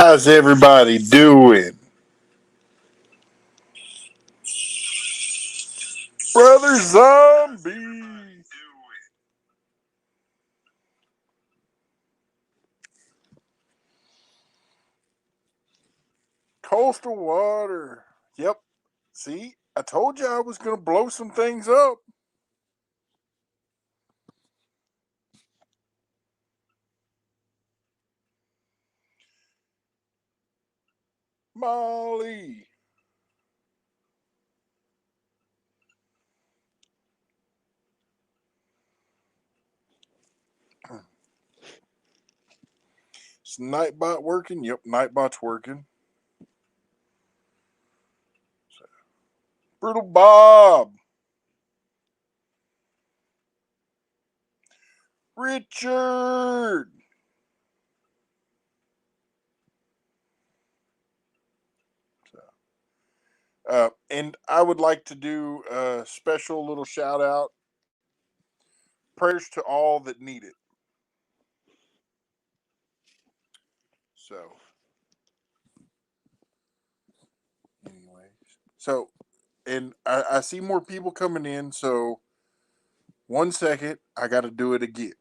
How's everybody doing? Brother Zombie! Coastal water. Yep. See, I told you I was going to blow some things up. Molly. Is Nightbot working? Yep, Nightbot's working. Brutal Bob. Richard. And I would like to do a special little shout out. Prayers to all that need it. So, anyways. And I see more people coming in. So, 1 second, I got to do it again.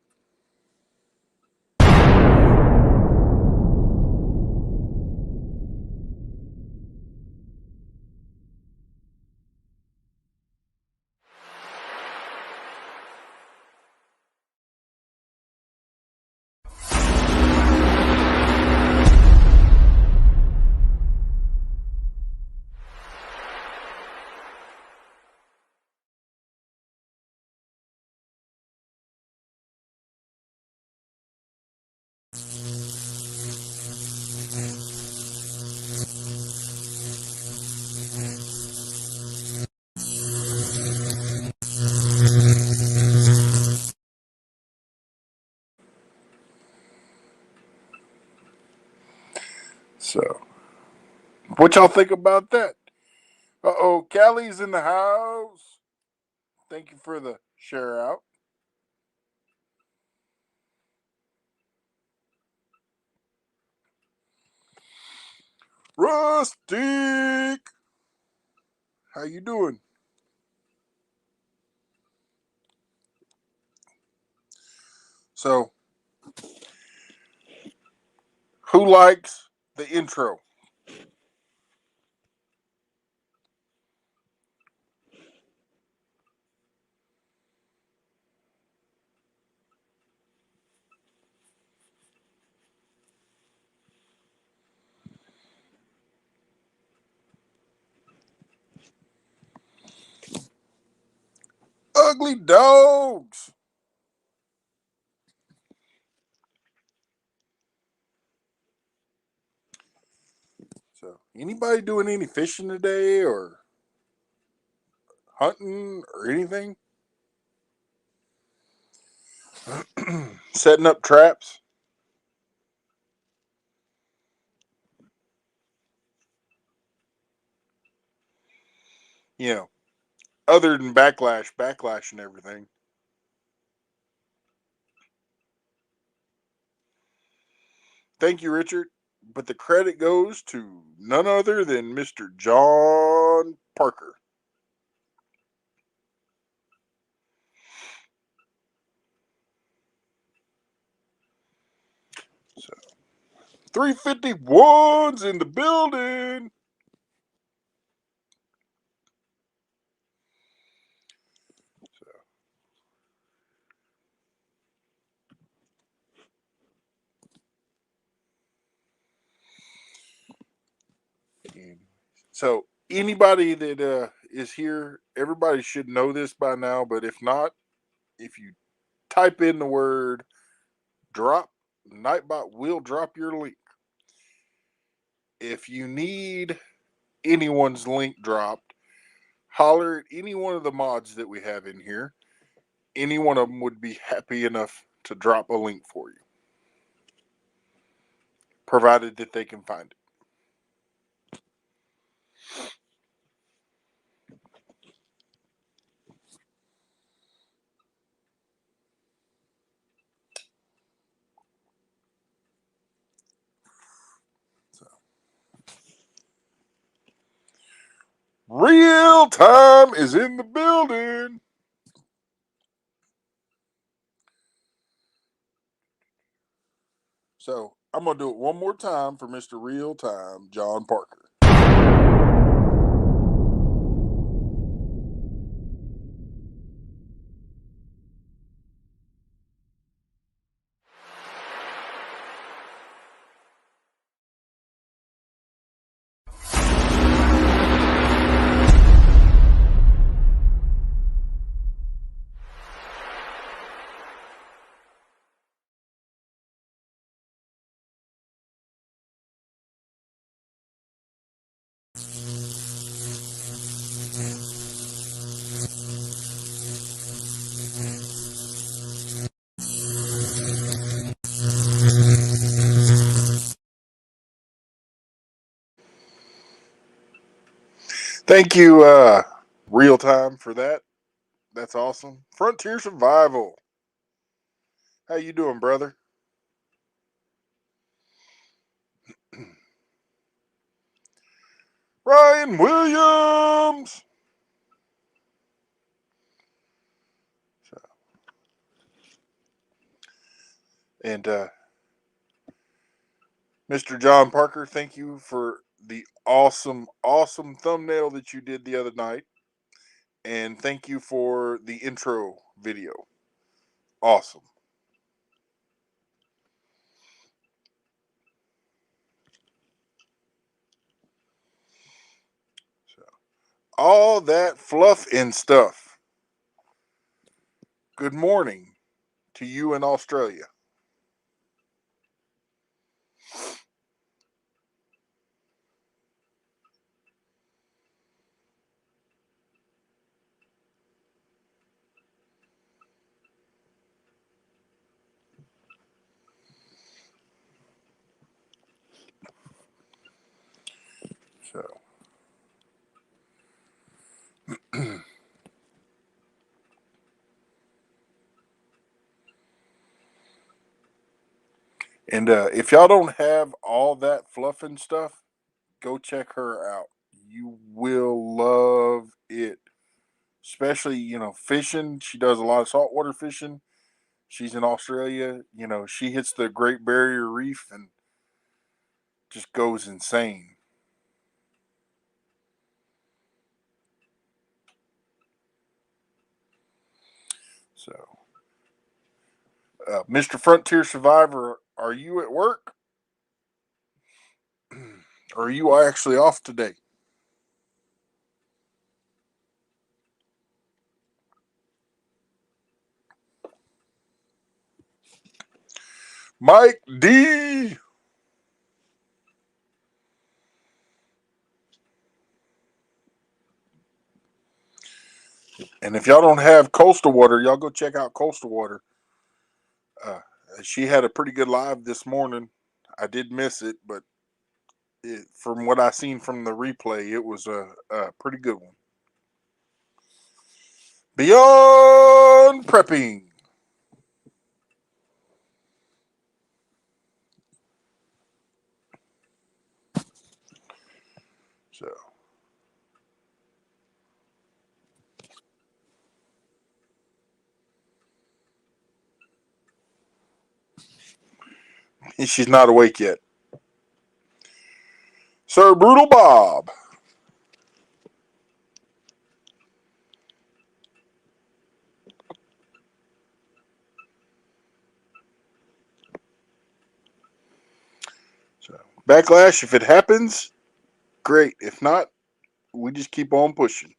So, what y'all think about that? Callie's in the house. Thank you for the share out. Rustic, how you doing? So, who likes the intro? Ugly dogs. So, anybody doing any fishing today or hunting or anything? Setting up traps? You know, other than backlash and everything. Thank you, Richard. But the credit goes to none other than Mr. John Parker. So 351's in the building. So, so anybody that is here, everybody should know this by now. But if not, if you type in the word drop, Nightbot will drop your link. If you need anyone's link dropped, holler at any one of the mods that we have in here. Any one of them would be happy enough to drop a link for you, provided that they can find it. So, Real time is in the building. So I'm going to do it one more time for Mr. Real Time, John Parker. Thank you, Real Time, for that. That's awesome. Frontier Survival. How you doing, brother? Ryan Williams. So, and Mr. John Parker, thank you for the awesome, awesome thumbnail that you did the other night. And thank you for the intro video. Awesome. So, all that fluff and stuff. Good morning to you in Australia. So, and if y'all don't have all that fluff and stuff, go check her out. You will love it. Especially, fishing. She does a lot of saltwater fishing. She's in Australia. She hits the Great Barrier Reef and just goes insane. So, Mr. Frontier Survivor, are you at work? Or are you actually off today? Mike D. And if y'all don't have Coastal Water, y'all go check out Coastal Water. Uh, she had a pretty good live this morning. I did miss it, but from what I seen from the replay, it was a pretty good one. Beyond prepping. So she's not awake yet. Sir Brutal Bob. So backlash, if it happens, great. If not, we just keep on pushing.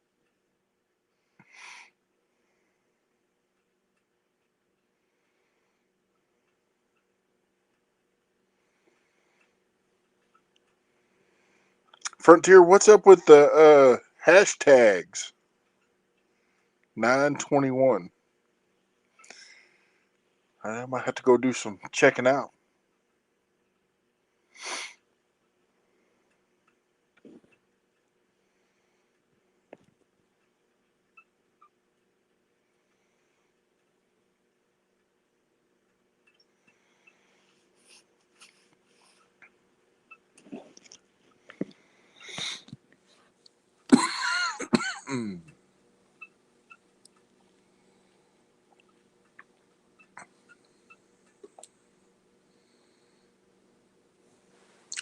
Frontier, what's up with the hashtags? 921. I might have to go do some checking out.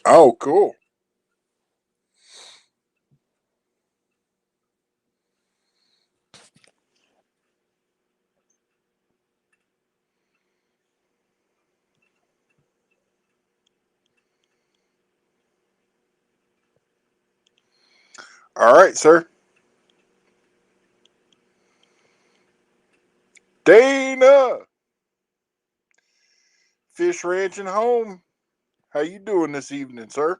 Oh, cool. All right, sir. Dana, Fish Ranch and Home. How you doing this evening, sir?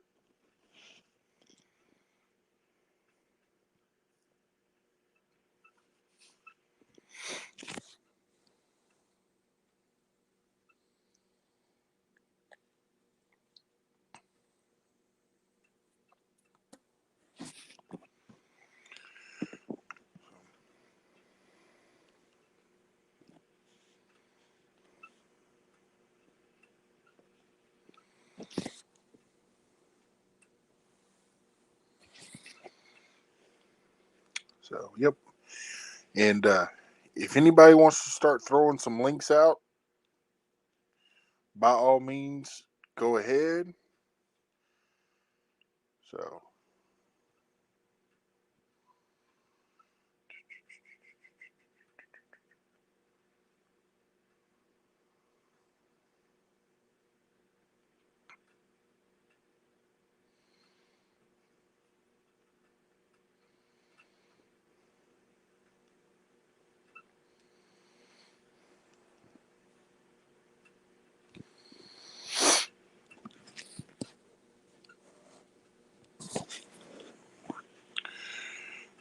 So, yep. And if anybody wants to start throwing some links out, by all means, go ahead. So,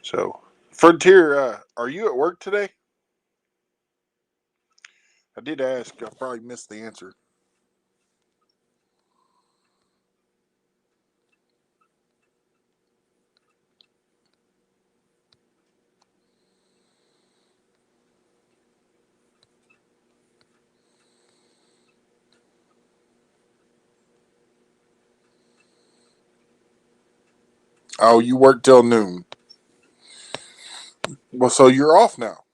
so Frontier, are you at work today? I did ask. I probably missed the answer. Oh, you work till noon. Well, so you're off now.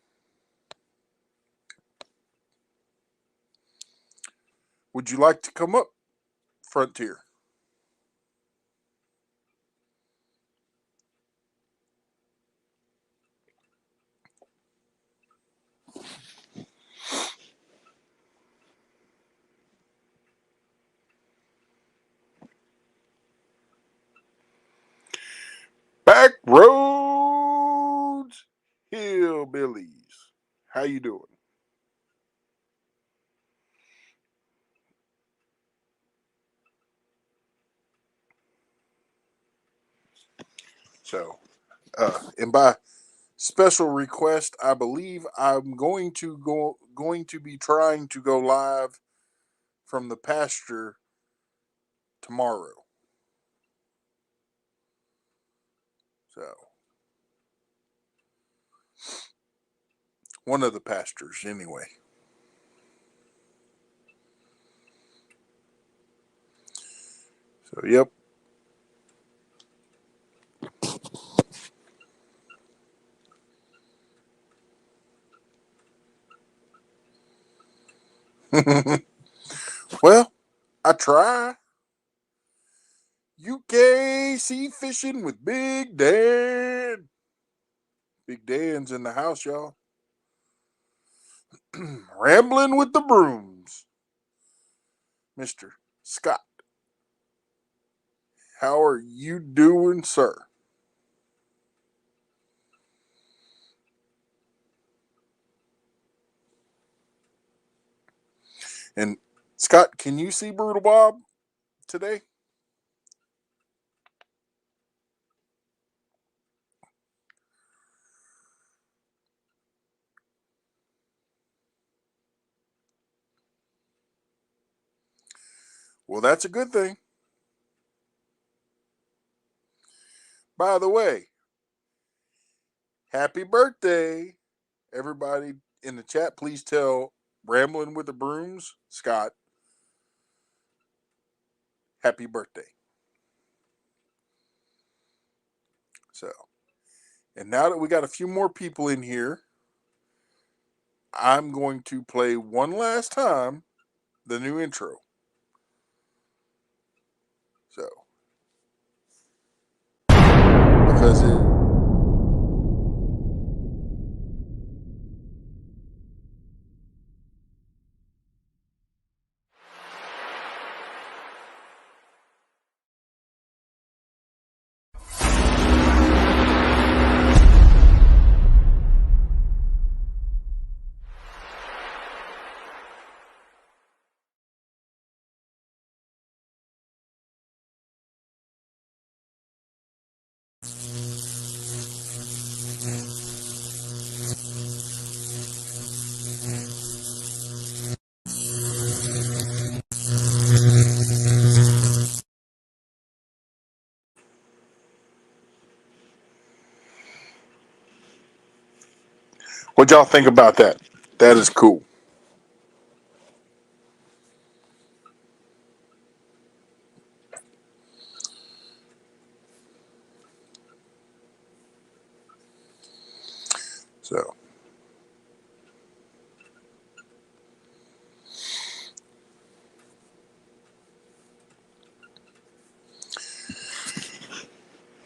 Would you like to come up, Frontier? Back roads, hillbillies. How you doing? So, and by special request, I believe I'm going to be trying to go live from the pasture tomorrow. So, one of the pastures, anyway. So, yep. Well, I try. UKC fishing with Big Dan. Big Dan's in the house, y'all. Rambling with the brooms. Mr. Scott, how are you doing, sir? And Scott, can you see Brutal Bob today? Well, that's a good thing. By the way, happy birthday. Everybody in the chat, please tell Rambling with the Brooms, Scott, happy birthday. So, And now that we got a few more people in here, I'm going to play one last time the new intro. So, because what y'all think about that? That is cool. So,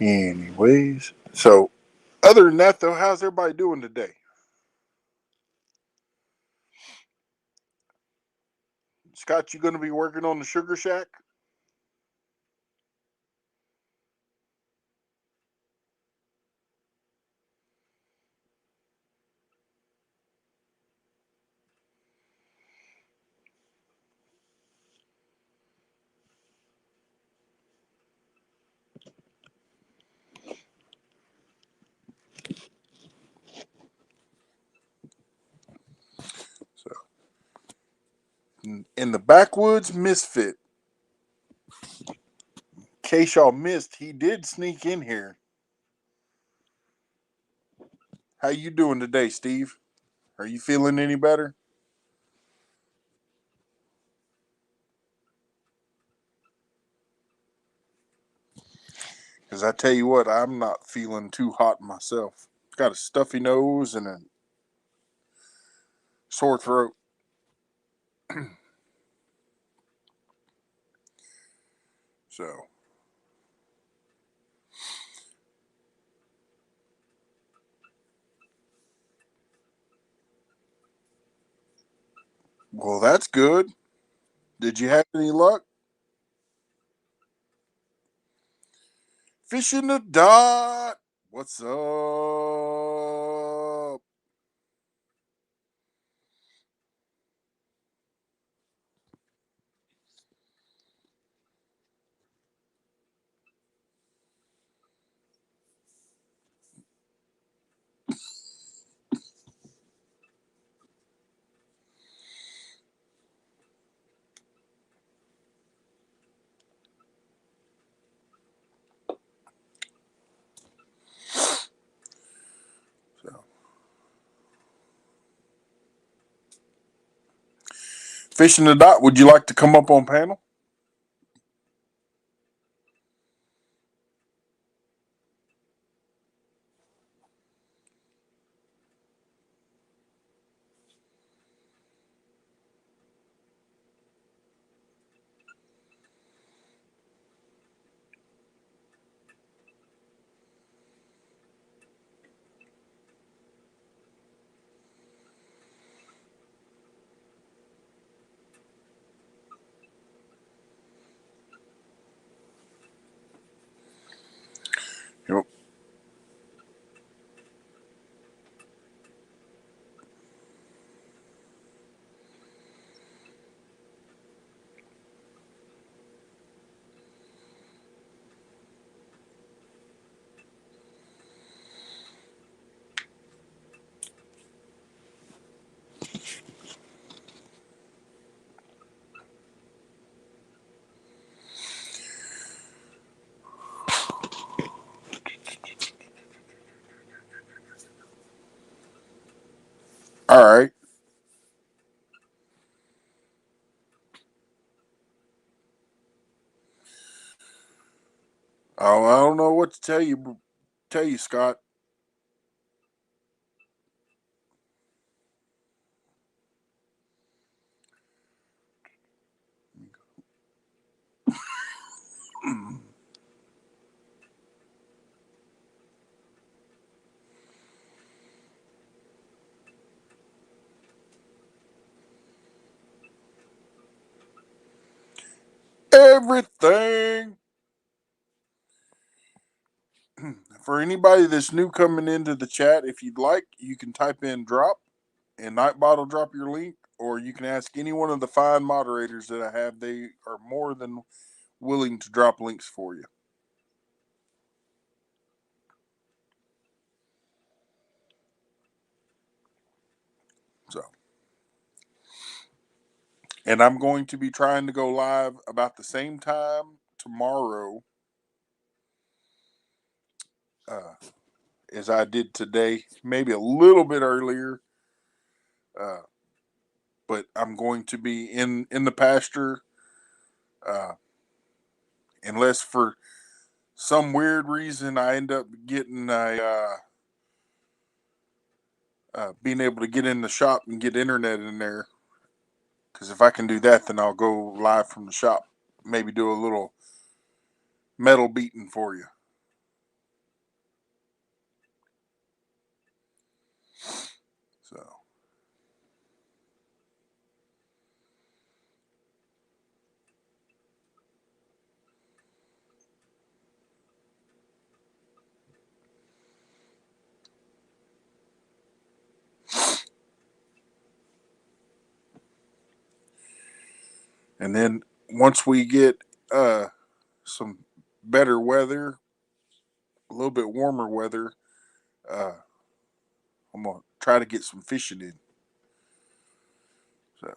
anyways, so other than that, though, how's everybody doing today? Scott, you going to be working on the Sugar Shack? So, in the backwoods misfit, in case y'all missed, he did sneak in here. How you doing today, Steve? Are you feeling any better? Because I tell you what, I'm not feeling too hot myself. Got a stuffy nose and a sore throat. So, well, that's good. Did you have any luck? Fish in the dot. What's up? So, fish in the dot. Would you like to come up on panel? Yep. All right. Oh, I don't know what to tell you. Tell you, Scott. anybody that's new coming into the chat, if you'd like, you can type in drop and Nightbot will drop your link, or you can ask any one of the fine moderators that I have. They are more than willing to drop links for you. So, and I'm going to be trying to go live about the same time tomorrow as I did today, maybe a little bit earlier. Uh, but I'm going to be in the pasture, uh, unless for some weird reason I end up getting being able to get in the shop and get internet in there. Because if I can do that, then I'll go live from the shop. Maybe do a little metal beating for you. So, and then once we get some better weather, a little bit warmer weather, uh, I'm gonna try to get some fishing in. So,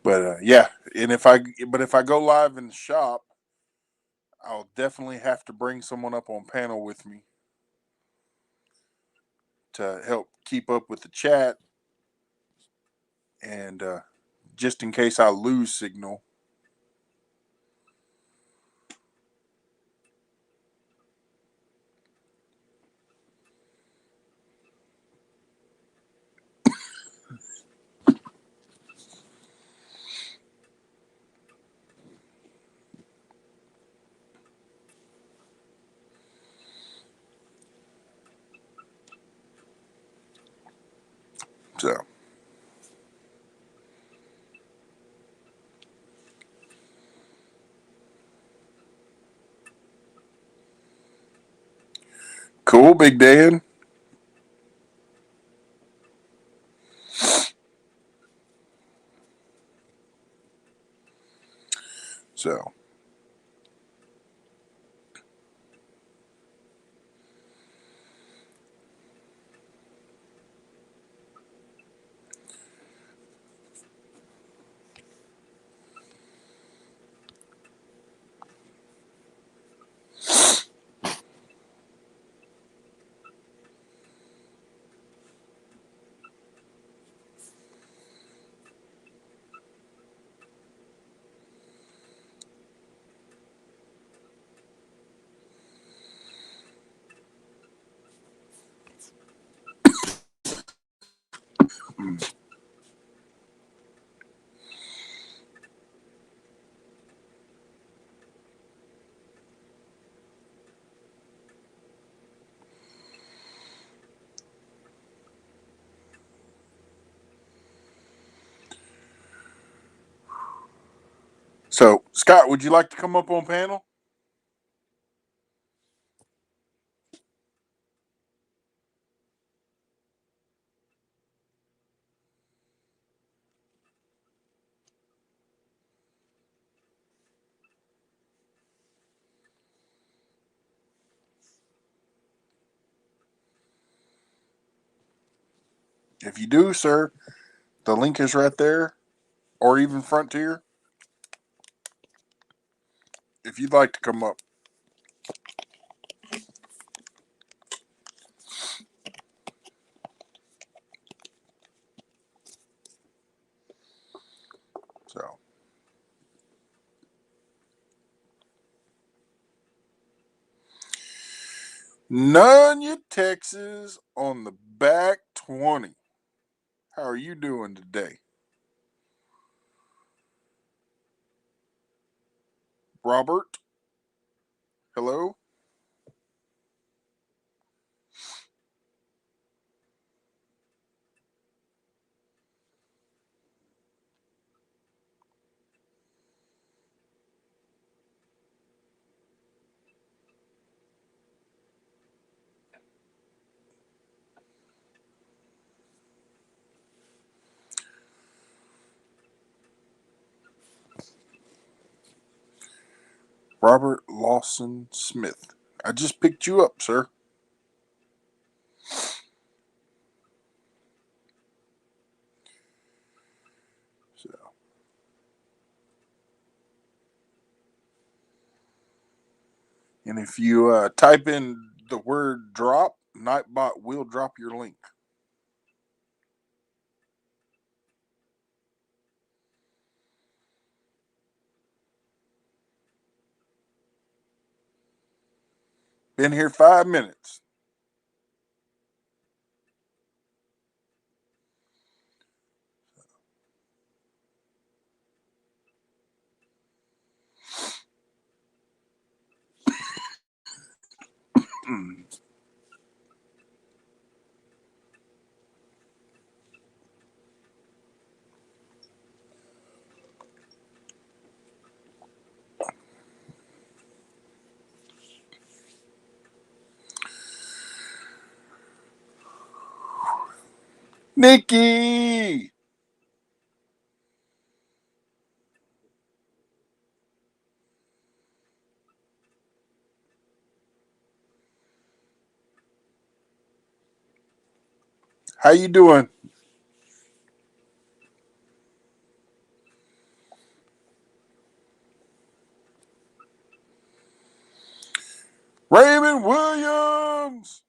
but yeah, and if I go live in the shop, I'll definitely have to bring someone up on panel with me to help keep up with the chat, and just in case I lose signal. So, cool, Big Dan. So, so Scott, would you like to come up on panel? If you do, sir, the link is right there, or even Frontier. If you'd like to come up. So, Nunya, Texas on the back 20. How are you doing today? Robert, hello. Robert Lawson Smith. I just picked you up, sir. So, and if you type in the word drop, Nightbot will drop your link. Been here 5 minutes. Nikki, how you doing? Raymond Williams.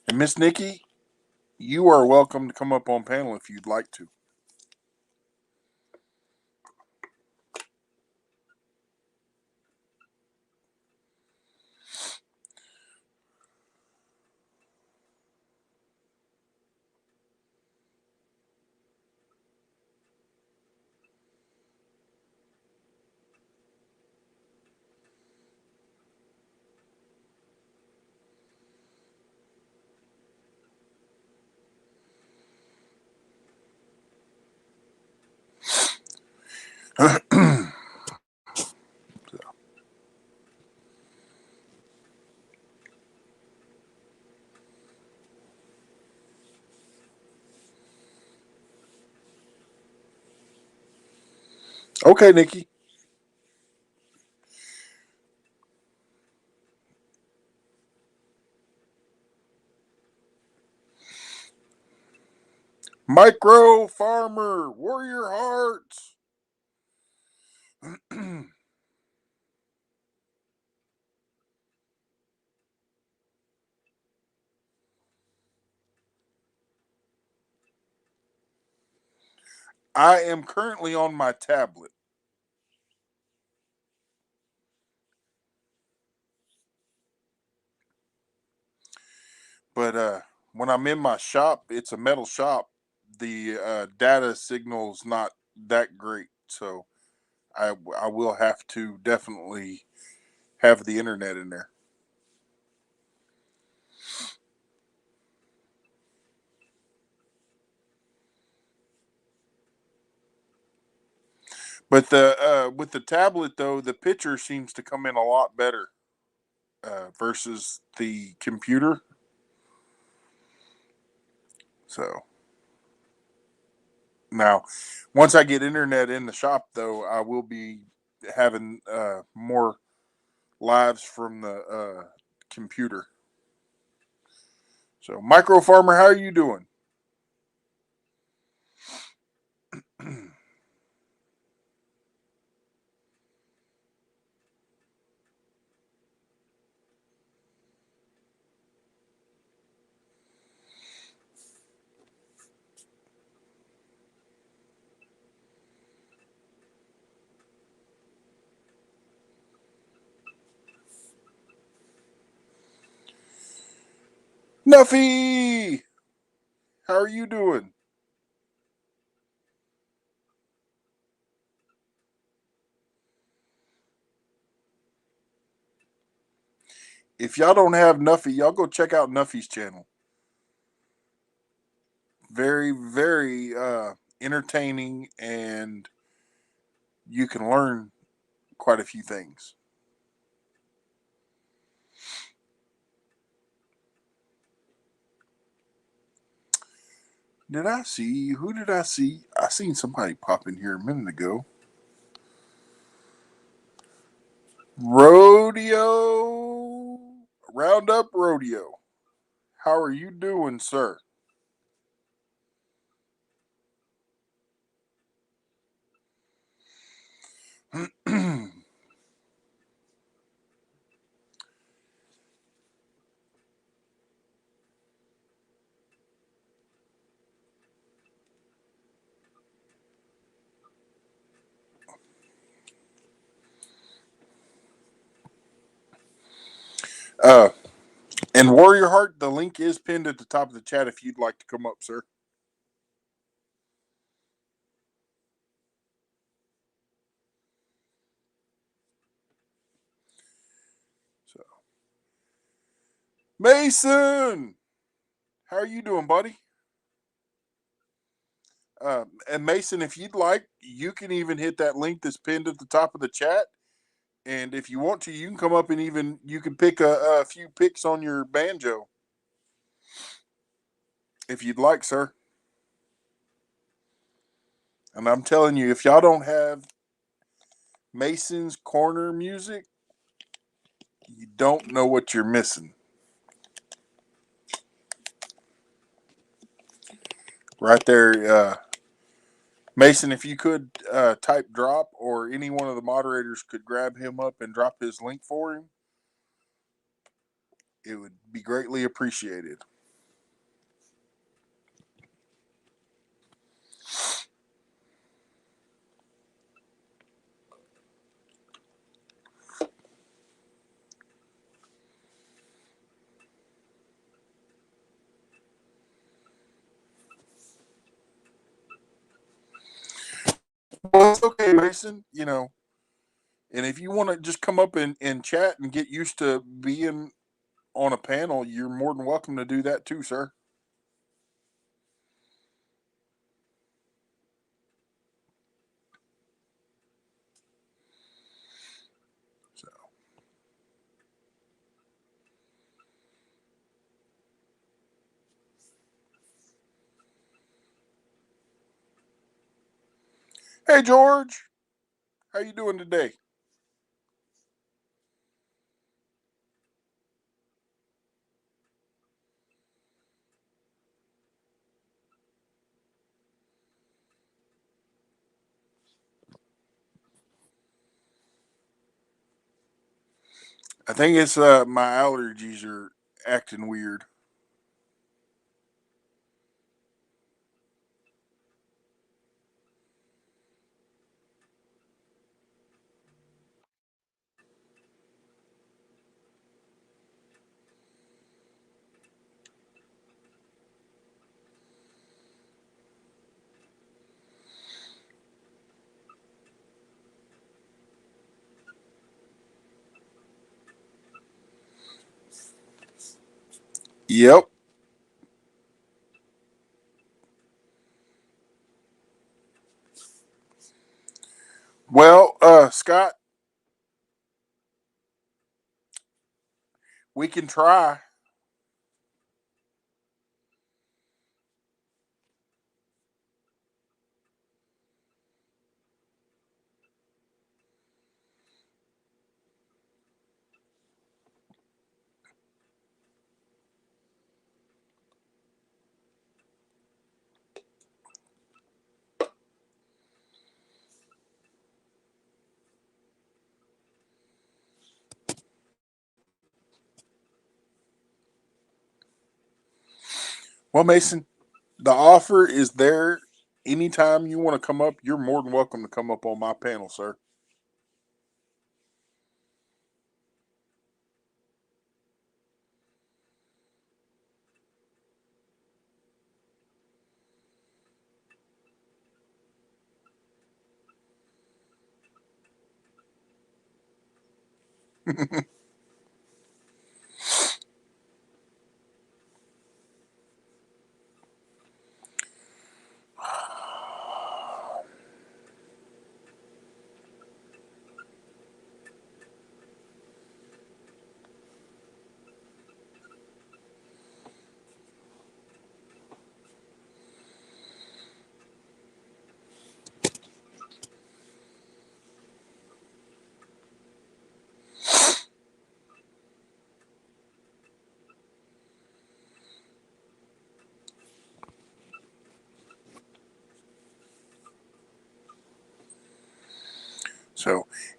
And Miss Nikki, you are welcome to come up on panel if you'd like to. Okay, Nikki. Micro Farmer, Warrior Hearts. I am currently on my tablet, but when I'm in my shop, it's a metal shop. The data signal's not that great, so I will have to definitely have the internet in there. But the with the tablet though, the picture seems to come in a lot better versus the computer. So now, once I get internet in the shop, though, I will be having more lives from the computer. So, Micro Farmer, how are you doing? Nuffy, how are you doing? If y'all don't have Nuffy, y'all go check out Nuffy's channel. Very, very entertaining, and you can learn quite a few things. Did I see? Who did I see? I seen somebody pop in here a minute ago. Rodeo. Roundup Rodeo. How are you doing, sir? uh, and Warrior Heart, the link is pinned at the top of the chat if you'd like to come up, sir. So, Mason, how are you doing, buddy? And Mason, if you'd like, you can even hit that link that's pinned at the top of the chat. And if you want to, you can come up and even you can pick a few picks on your banjo if you'd like, sir. And I'm telling you, if y'all don't have Mason's Corner music, you don't know what you're missing. Right there, Mason, if you could type drop, or any one of the moderators could grab him up and drop his link for him, it would be greatly appreciated. Well, it's okay, Mason. And if you want to just come up and chat and get used to being on a panel, you're more than welcome to do that too, sir. So, hey, George, how you doing today? I think it's my allergies are acting weird. Yep. Well, Scott, we can try. Well, Mason, the offer is there. Anytime you want to come up, you're more than welcome to come up on my panel, sir.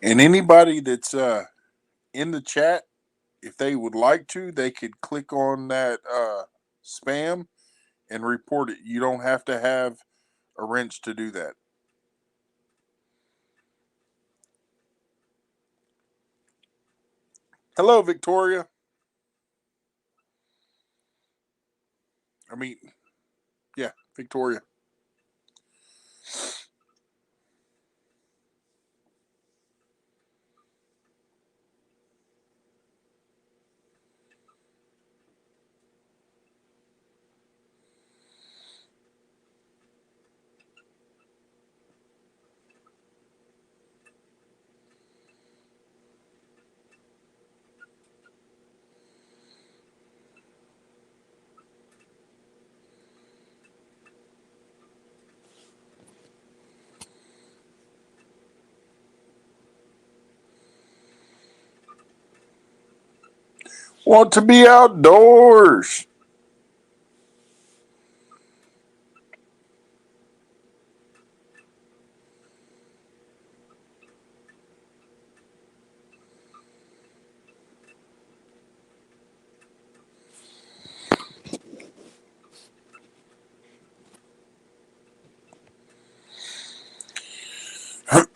And anybody that's in the chat, if they would like to, they could click on that spam and report it. You don't have to have a wrench to do that. Hello, Victoria. I mean, yeah, Victoria. Want to be outdoors.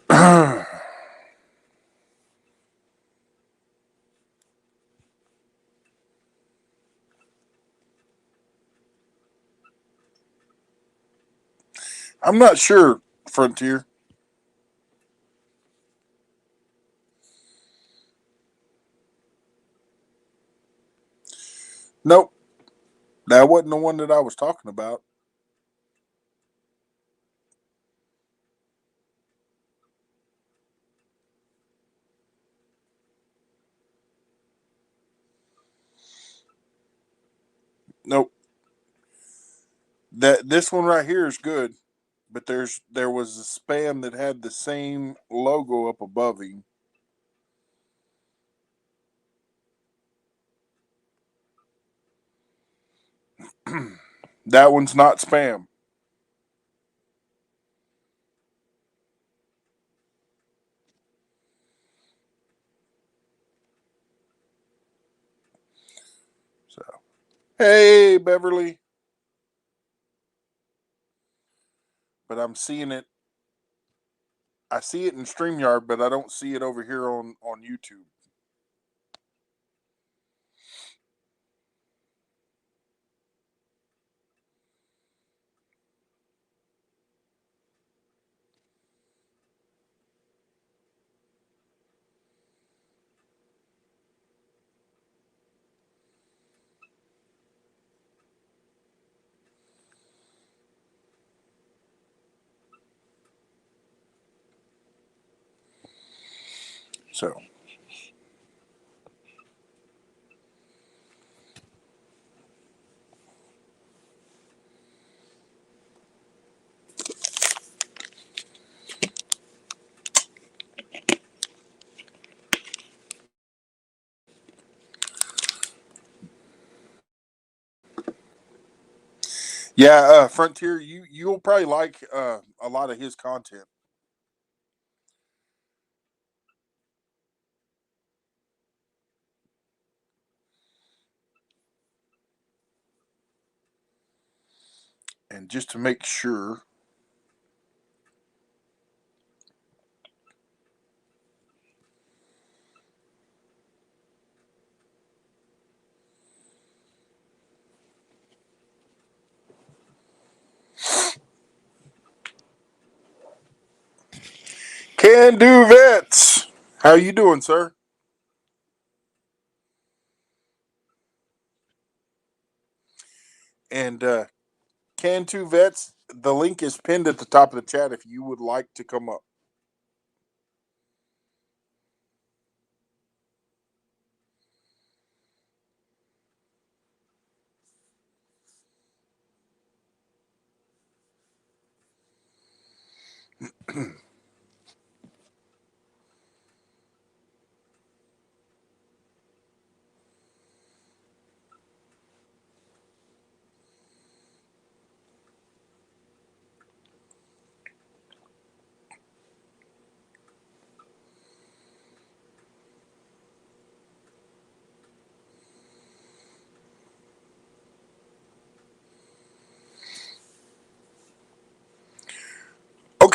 I'm not sure, Frontier. Nope, that wasn't the one that I was talking about. Nope. That this one right here is good, but there was a spam that had the same logo up above him. That one's not spam. So, hey, Beverly, but I'm seeing it. I see it in Streamyard, but I don't see it over here on YouTube. So, yeah, Frontier, you'll probably like a lot of his content. And just to make sure, Can Do Vets. How you doing, sir? And Can Do Vets. The link is pinned at the top of the chat if you would like to come up.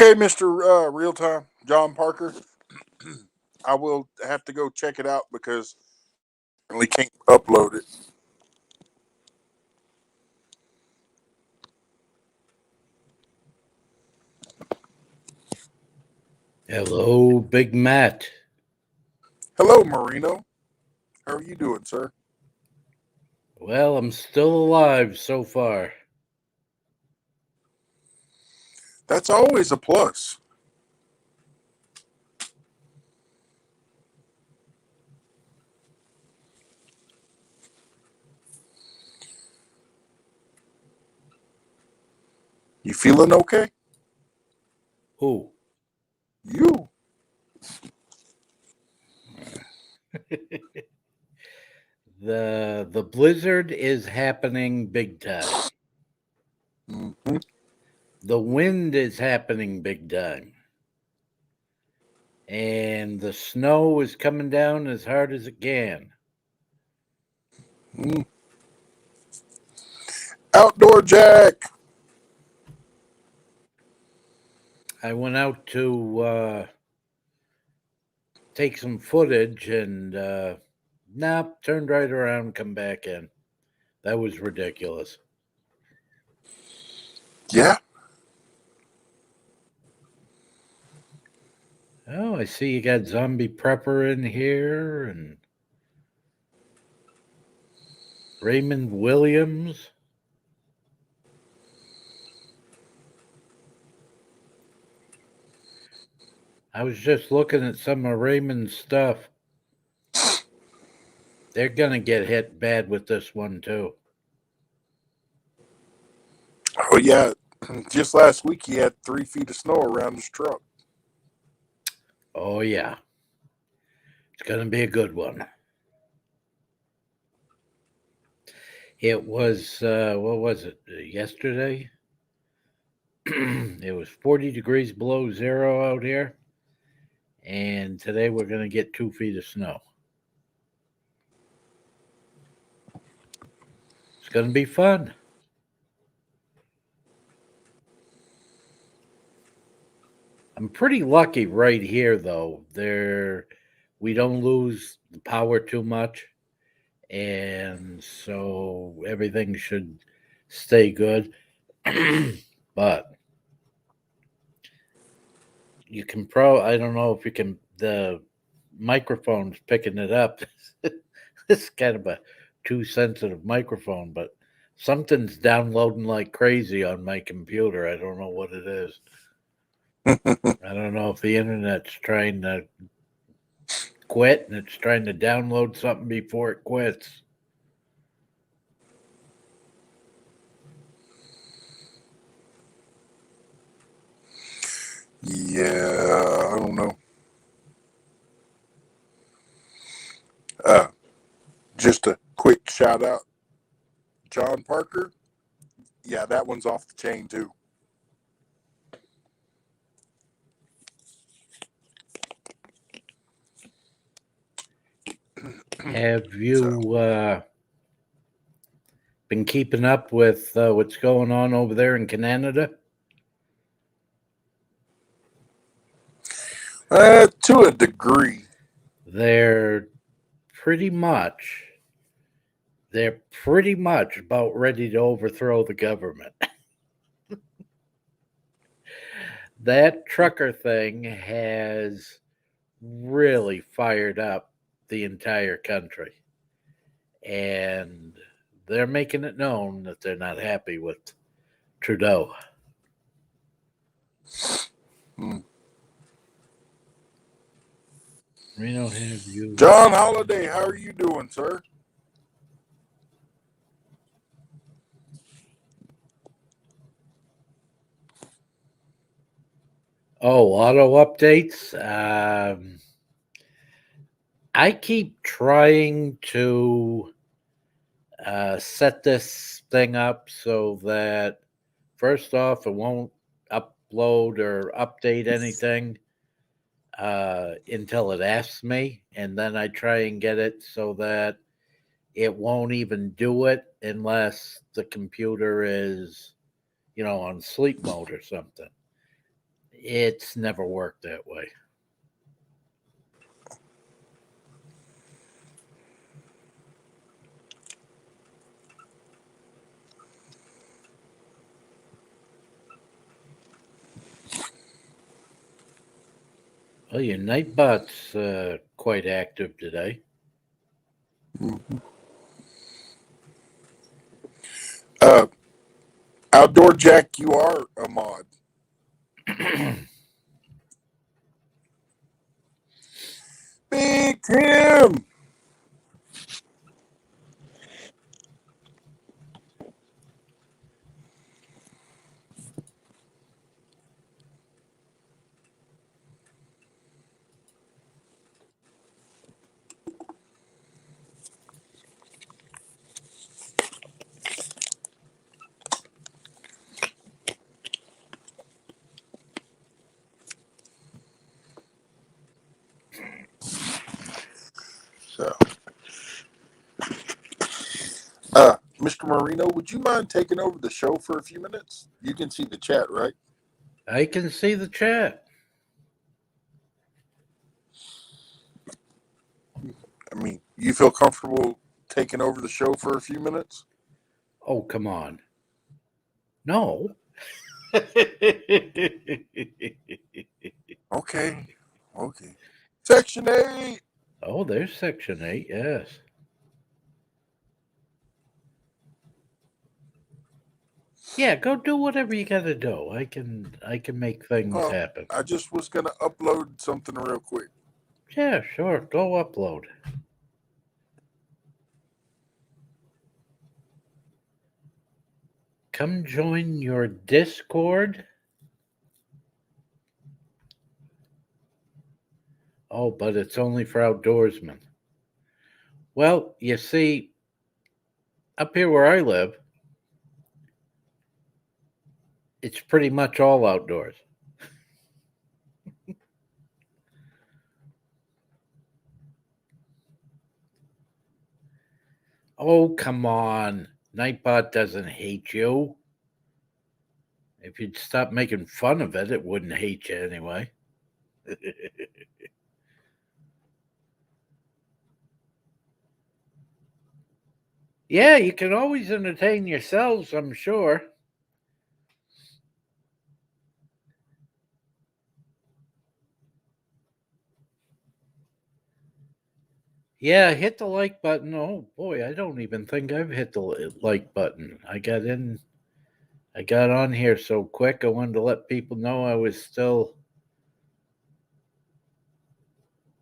Okay, Mister Real Time John Parker. I will have to go check it out because I really can't upload it. Hello, Big Matt. Hello, Marino. How are you doing, sir? Well, I'm still alive so far. That's always a plus. You feeling okay? Who? You? The blizzard is happening big time. Mm-hmm. The wind is happening big time. And the snow is coming down as hard as it can. Mm. Outdoor Jack. I went out to take some footage and turned right around, come back in. That was ridiculous. Yeah. Oh, I see you got Zombie Prepper in here and Raymond Williams. I was just looking at some of Raymond's stuff. They're gonna get hit bad with this one too. Oh yeah. Just last week he had 3 feet of snow around his truck. Oh yeah, it's gonna be a good one. It was what was it? Yesterday? It was 40 degrees below zero out here, and today we're gonna get 2 feet of snow. It's gonna be fun. I'm pretty lucky right here though. We don't lose the power too much, and so everything should stay good. But you can I don't know if you can, the microphone's picking it up. It's kind of a too sensitive microphone, but something's downloading like crazy on my computer. I don't know what it is. I don't know if the internet's trying to quit and it's trying to download something before it quits. Yeah, I don't know. Uh, just a quick shout out, John Parker. Yeah, that one's off the chain too. Have So, you been keeping up with what's going on over there in Canada? to a degree. They're pretty much they're pretty much about ready to overthrow the government. That trucker thing has really fired up the entire country. And they're making it known that they're not happy with Trudeau. Hmm. We don't have you. John Holiday, how are you doing, sir? Oh, auto updates. I keep trying to set this thing up so that first off, it won't upload or update anything until it asks me, and then I try and get it so that it won't even do it unless the computer is, on sleep mode or something. It's never worked that way. Well, your Nightbot's quite active today. Mhm. Uh, Outdoor Jack, you are a mod. Big Tim. So, Mr. Marino, would you mind taking over the show for a few minutes? You can see the chat, right? I can see the chat. I mean, you feel comfortable taking over the show for a few minutes? Oh, come on. No. Okay. Okay. Section 8. Oh, there's Section 8, yes. Yeah, go do whatever you gotta do. I can make things Well, happen. I just was going to upload something real quick. Yeah, sure. Go upload. Come join your Discord. Oh, but it's only for outdoorsmen. Well, you see, up here where I live, it's pretty much all outdoors. Oh, come on. Nightbot doesn't hate you. If you'd stop making fun of it, it wouldn't hate you anyway. Yeah, you can always entertain yourselves, I'm sure. Yeah, hit the like button. Oh boy, I don't even think I've hit the like button. I got on here so quick. I wanted to let people know I was still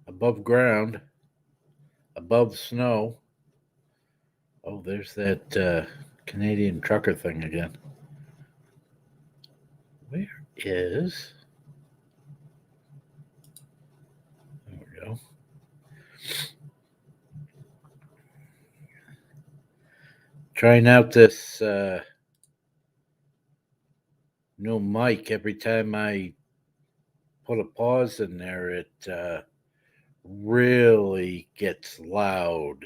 above ground, above snow. Oh, there's that Canadian trucker thing again. Where is? There we go. Trying out this new mic. Every time I put a pause in there, it really gets loud.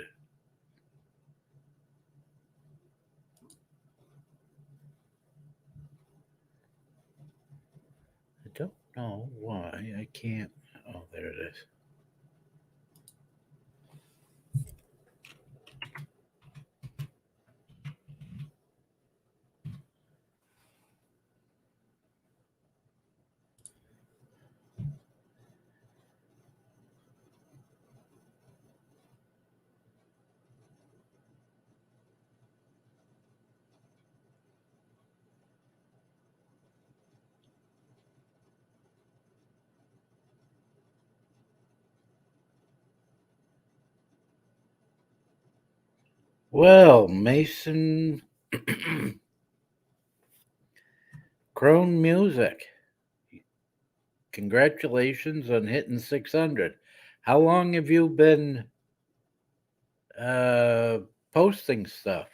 I don't know why I can't. Oh, there it is. Well, Mason Crone Music, congratulations on hitting 600. How long have you been uh, posting stuff?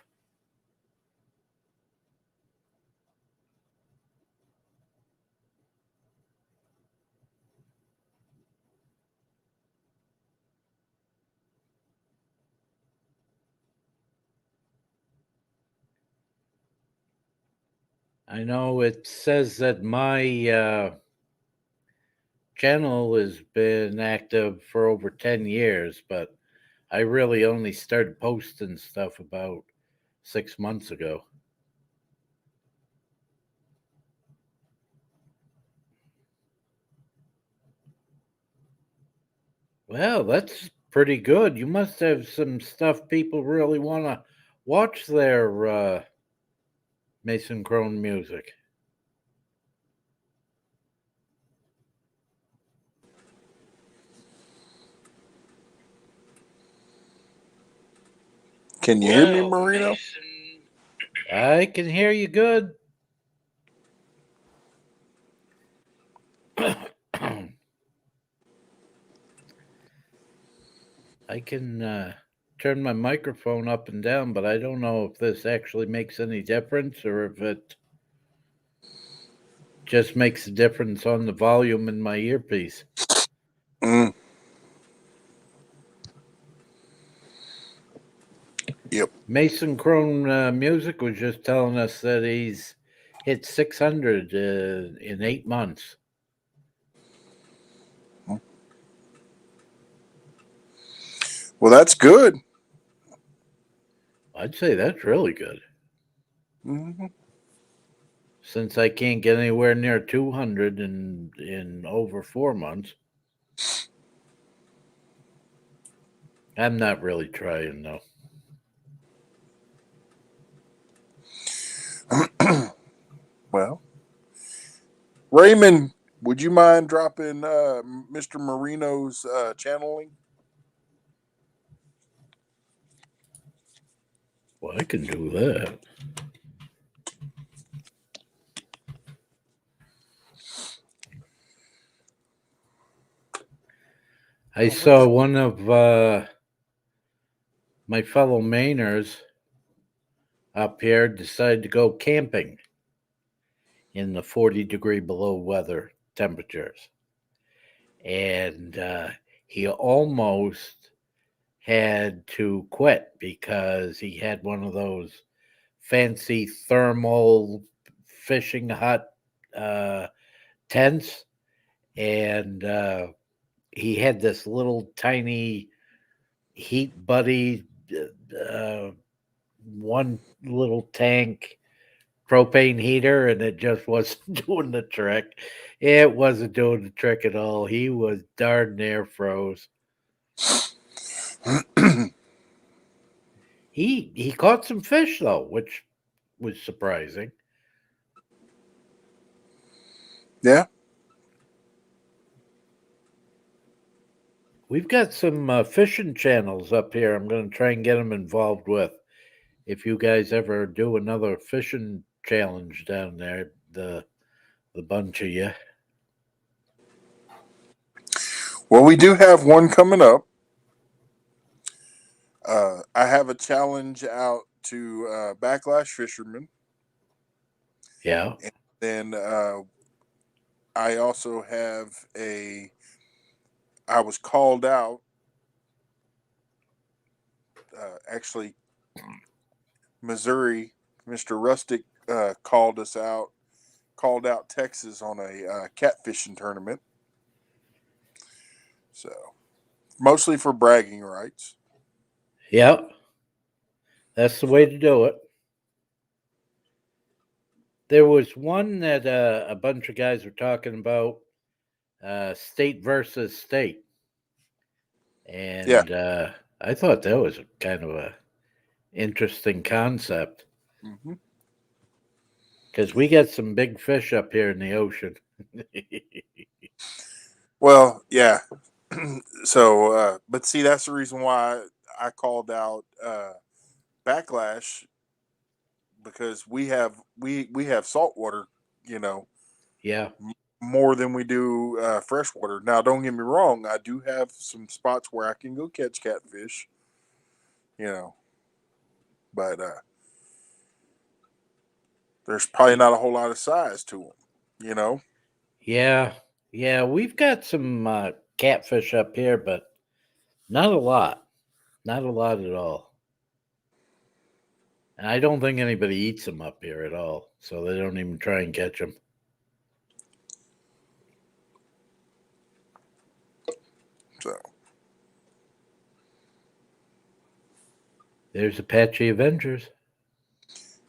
I know it says that my channel has been active for over 10 years, but I really only started posting stuff about 6 months ago. Well, that's pretty good. You must have some stuff people really want to watch their Mason Crone music. Can you hear me, Marino? I can hear you good. I can turn my microphone up and down, but I don't know if this actually makes any difference or if it just makes a difference on the volume in my earpiece. Mm, yep. Mason Crone Music was just telling us that he's hit 600 in 8 months. Well, that's good. I'd say that's really good. Hmm. Since I can't get anywhere near 200 in over 4 months, I'm not really trying though. Well, Raymond, would you mind dropping Mr. Marino's channeling? Well, I can do that. I Oh, what saw the? one of my fellow Mainers up here decide to go camping in the 40-degree below weather temperatures. And he almost had to quit because he had one of those fancy thermal fishing hut uh, tents. And he had this little tiny heat buddy, uh, one little tank propane heater, and it just wasn't doing the trick. It wasn't doing the trick at all. He was darn near froze. He caught some fish though, which was surprising. Yeah. We've got some fishing channels up here. I'm going to try and get them involved with. If you guys ever do another fishing challenge down there, the bunch of you. Well, we do have one coming up. I have a challenge out to backlash fishermen, Yeah. and then I also have a. I was called out. Actually, Missouri, Mr. Rustic called us out. Called out Texas on a catfishing tournament. So mostly for bragging rights. Yeah. That's the way to do it. There was one that a bunch of guys were talking about, state versus state, Yeah. and I thought that was kind of a interesting concept Hmm. because we got some big fish up here in the ocean. Well, yeah. So, but see, that's the reason why I called out backlash because we have saltwater, you know, Yeah, more than we do freshwater. Now, don't get me wrong, I do have some spots where I can go catch catfish, you know, but there's probably not a whole lot of size to them, you know. yeah, yeah. We've got some catfish up here, but not a lot. Not a lot at all. And I don't think anybody eats them up here at all, so they don't even try and catch them. So, There's Apache Avengers.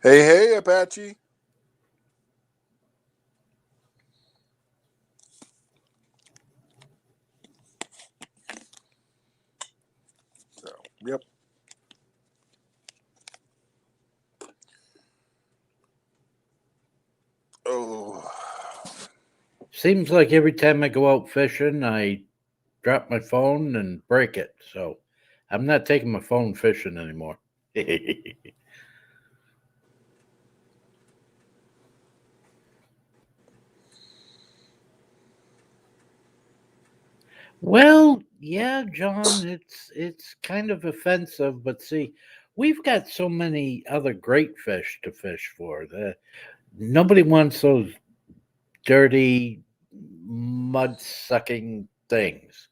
hey, hey, Apache. So, yep. Oh, Seems like every time I go out fishing, I drop my phone and break it. So I'm not taking my phone fishing anymore. Well, yeah, John, it's kind of offensive, but see, we've got so many other great fish to fish for. Nobody wants those dirty, mud sucking things.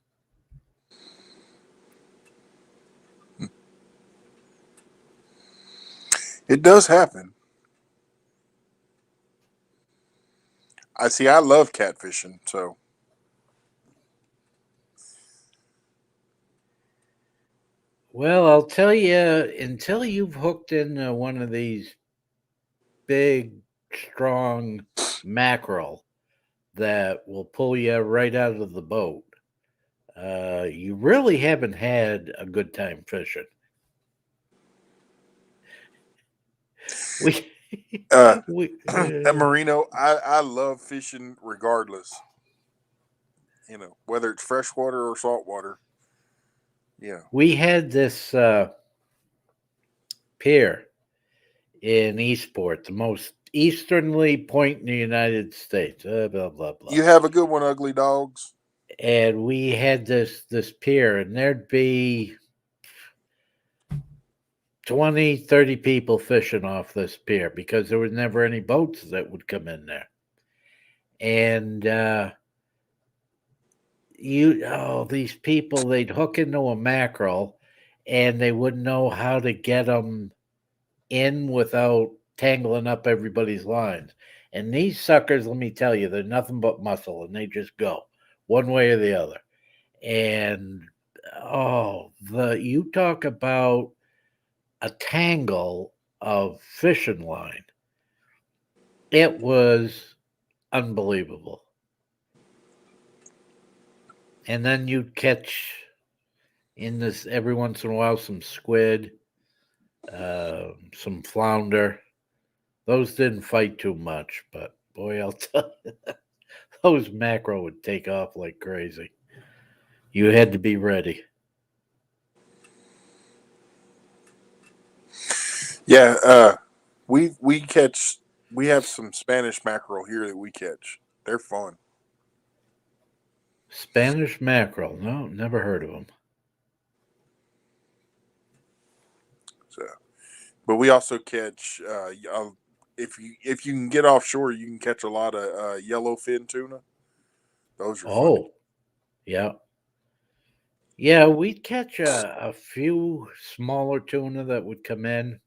it does happen. I see. I love catfishing. So, Well, I'll tell you, until you've hooked in one of these big, strong mackerel that will pull you right out of the boat, you really haven't had a good time fishing. We, uh, we, at Marino, I love fishing regardless. Whether it's freshwater or saltwater. You know, we had this pier in Eastport, the most easternly point in the United States. Blah blah blah. you have a good one, ugly dogs. And we had this pier, and there'd be 20, 30 people fishing off this pier because there was never any boats that would come in there. And these people, they'd hook into a mackerel, and they wouldn't know how to get them in without tangling up everybody's lines. And these suckers, let me tell you, they're nothing but muscle, and they just go one way or the other. And the you talk about a tangle of fishing line. It was unbelievable. And then you'd catch in this every once in a while some squid, some flounder. Those didn't fight too much, but boy, I'll tell you, those mackerel would take off like crazy. You had to be ready. Yeah, we catch. We have some Spanish mackerel here that we catch. They're fun. Spanish mackerel. No, never heard of them. So, but we also catch. If you can get offshore, you can catch a lot of yellowfin tuna. Those are funny. Oh, yeah. Yeah, we'd catch a few smaller tuna that would come in.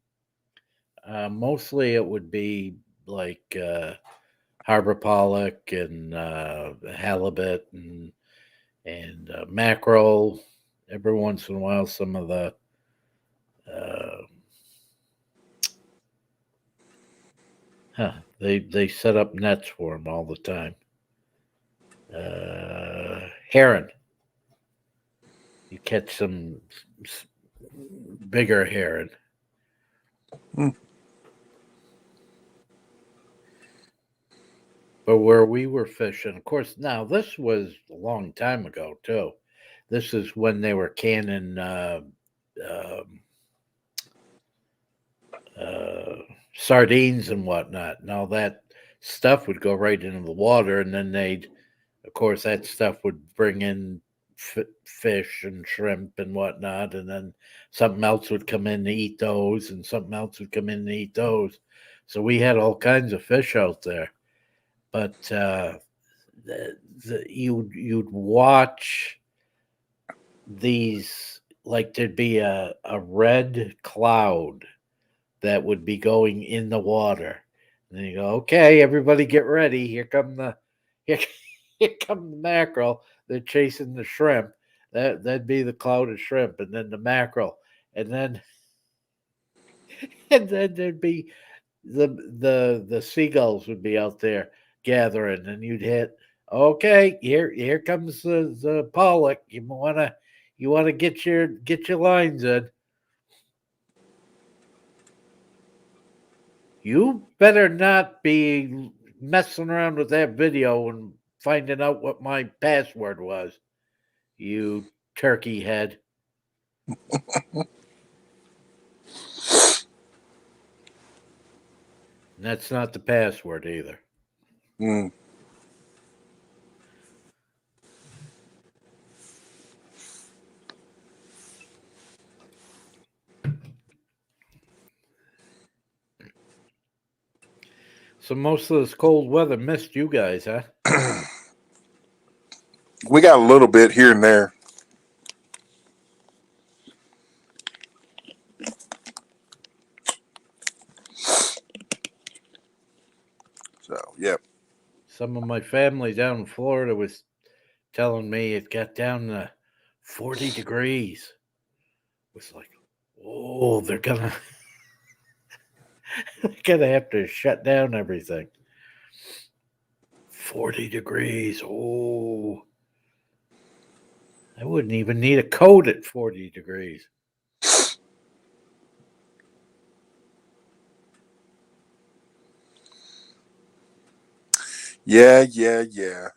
Mostly it would be like harbor pollock and halibut and mackerel. Every once in a while, some of the uh, they set up nets for them all the time. Heron, you catch some bigger heron. Hmm. But where we were fishing, of course, now this was a long time ago too. This is when they were canning um, uh, sardines and whatnot. Now that stuff would go right into the water, and then of course, that stuff would bring in fish and shrimp and whatnot, and then something else would come in to eat those, and something else would come in to eat those. So we had all kinds of fish out there, but you'd watch these like there'd be a red cloud that would be going in the water. And then you go, okay, everybody get ready. Here, here come the mackerel. They're chasing the shrimp. That'd be the cloud of shrimp, and then the mackerel, and then and then there'd be the seagulls would be out there gathering, and you'd hit. Okay, here comes the pollock. You wanna get your lines in. You better not be messing around with that video and finding out what my password was, you turkey head. And that's not the password either. Mm. So most of this cold weather missed you guys, huh? We got a little bit here and there. So, yep. Some of my family down in Florida was telling me it got down to 40 degrees. It was like, oh, they're gonna they're gonna have to shut down everything. 40 degrees. Oh, I wouldn't even need a coat at 40 degrees. Yeah, yeah, yeah.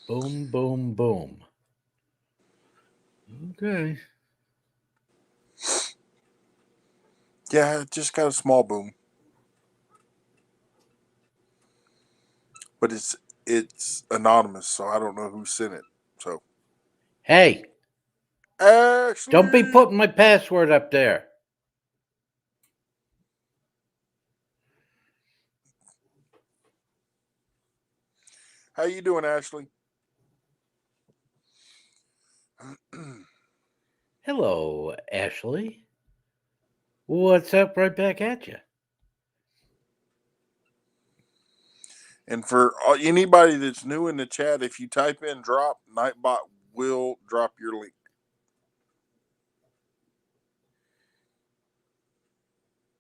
Boom, boom, boom. Okay. Yeah, just got a small boom. But it's anonymous, so I don't know who sent it. So, Hey, don't be Ashley, putting my password up there. how you doing, Ashley? Hello, Ashley. What's up right back at you? And for anybody that's new in the chat, if you type in drop, Nightbot will drop your link.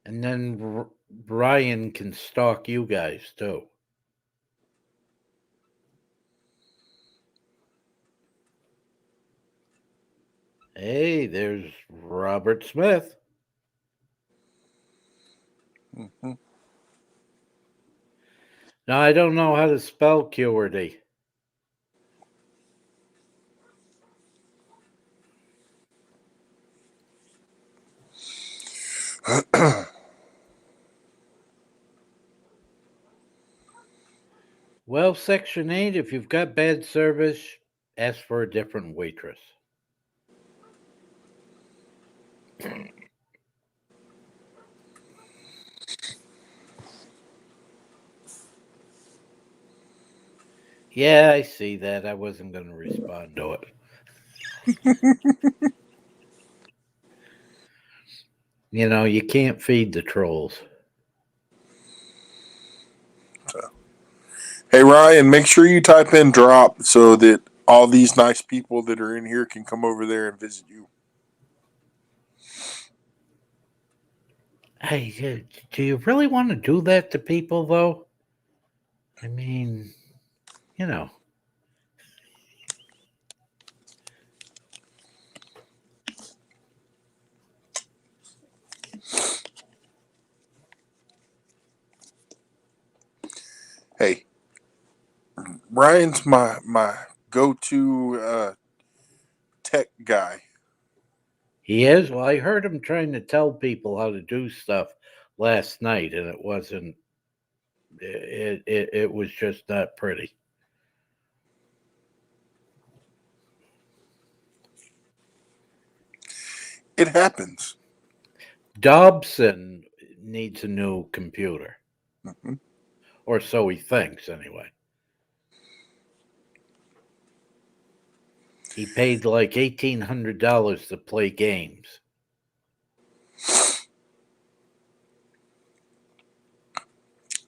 And then Brian can stalk you guys too. Hey, there's Robert Smith. Mm-hmm. Now, I don't know how to spell QWERTY. Well, Section 8, if you've got bad service, ask for a different waitress. Yeah, I see that. I wasn't going to respond to it. You know, you can't feed the trolls. So, hey Ryan, make sure you type in drop so that all these nice people that are in here can come over there and visit you. Hey, do you really want to do that to people, though? I mean, you know. Hey, Ryan's my go to tech guy. He is? Well, I heard him trying to tell people how to do stuff last night, and it wasn't, it was just not pretty. It happens. Dobson needs a new computer, Mm-hmm. or so he thinks, anyway. He paid like $1,800 to play games.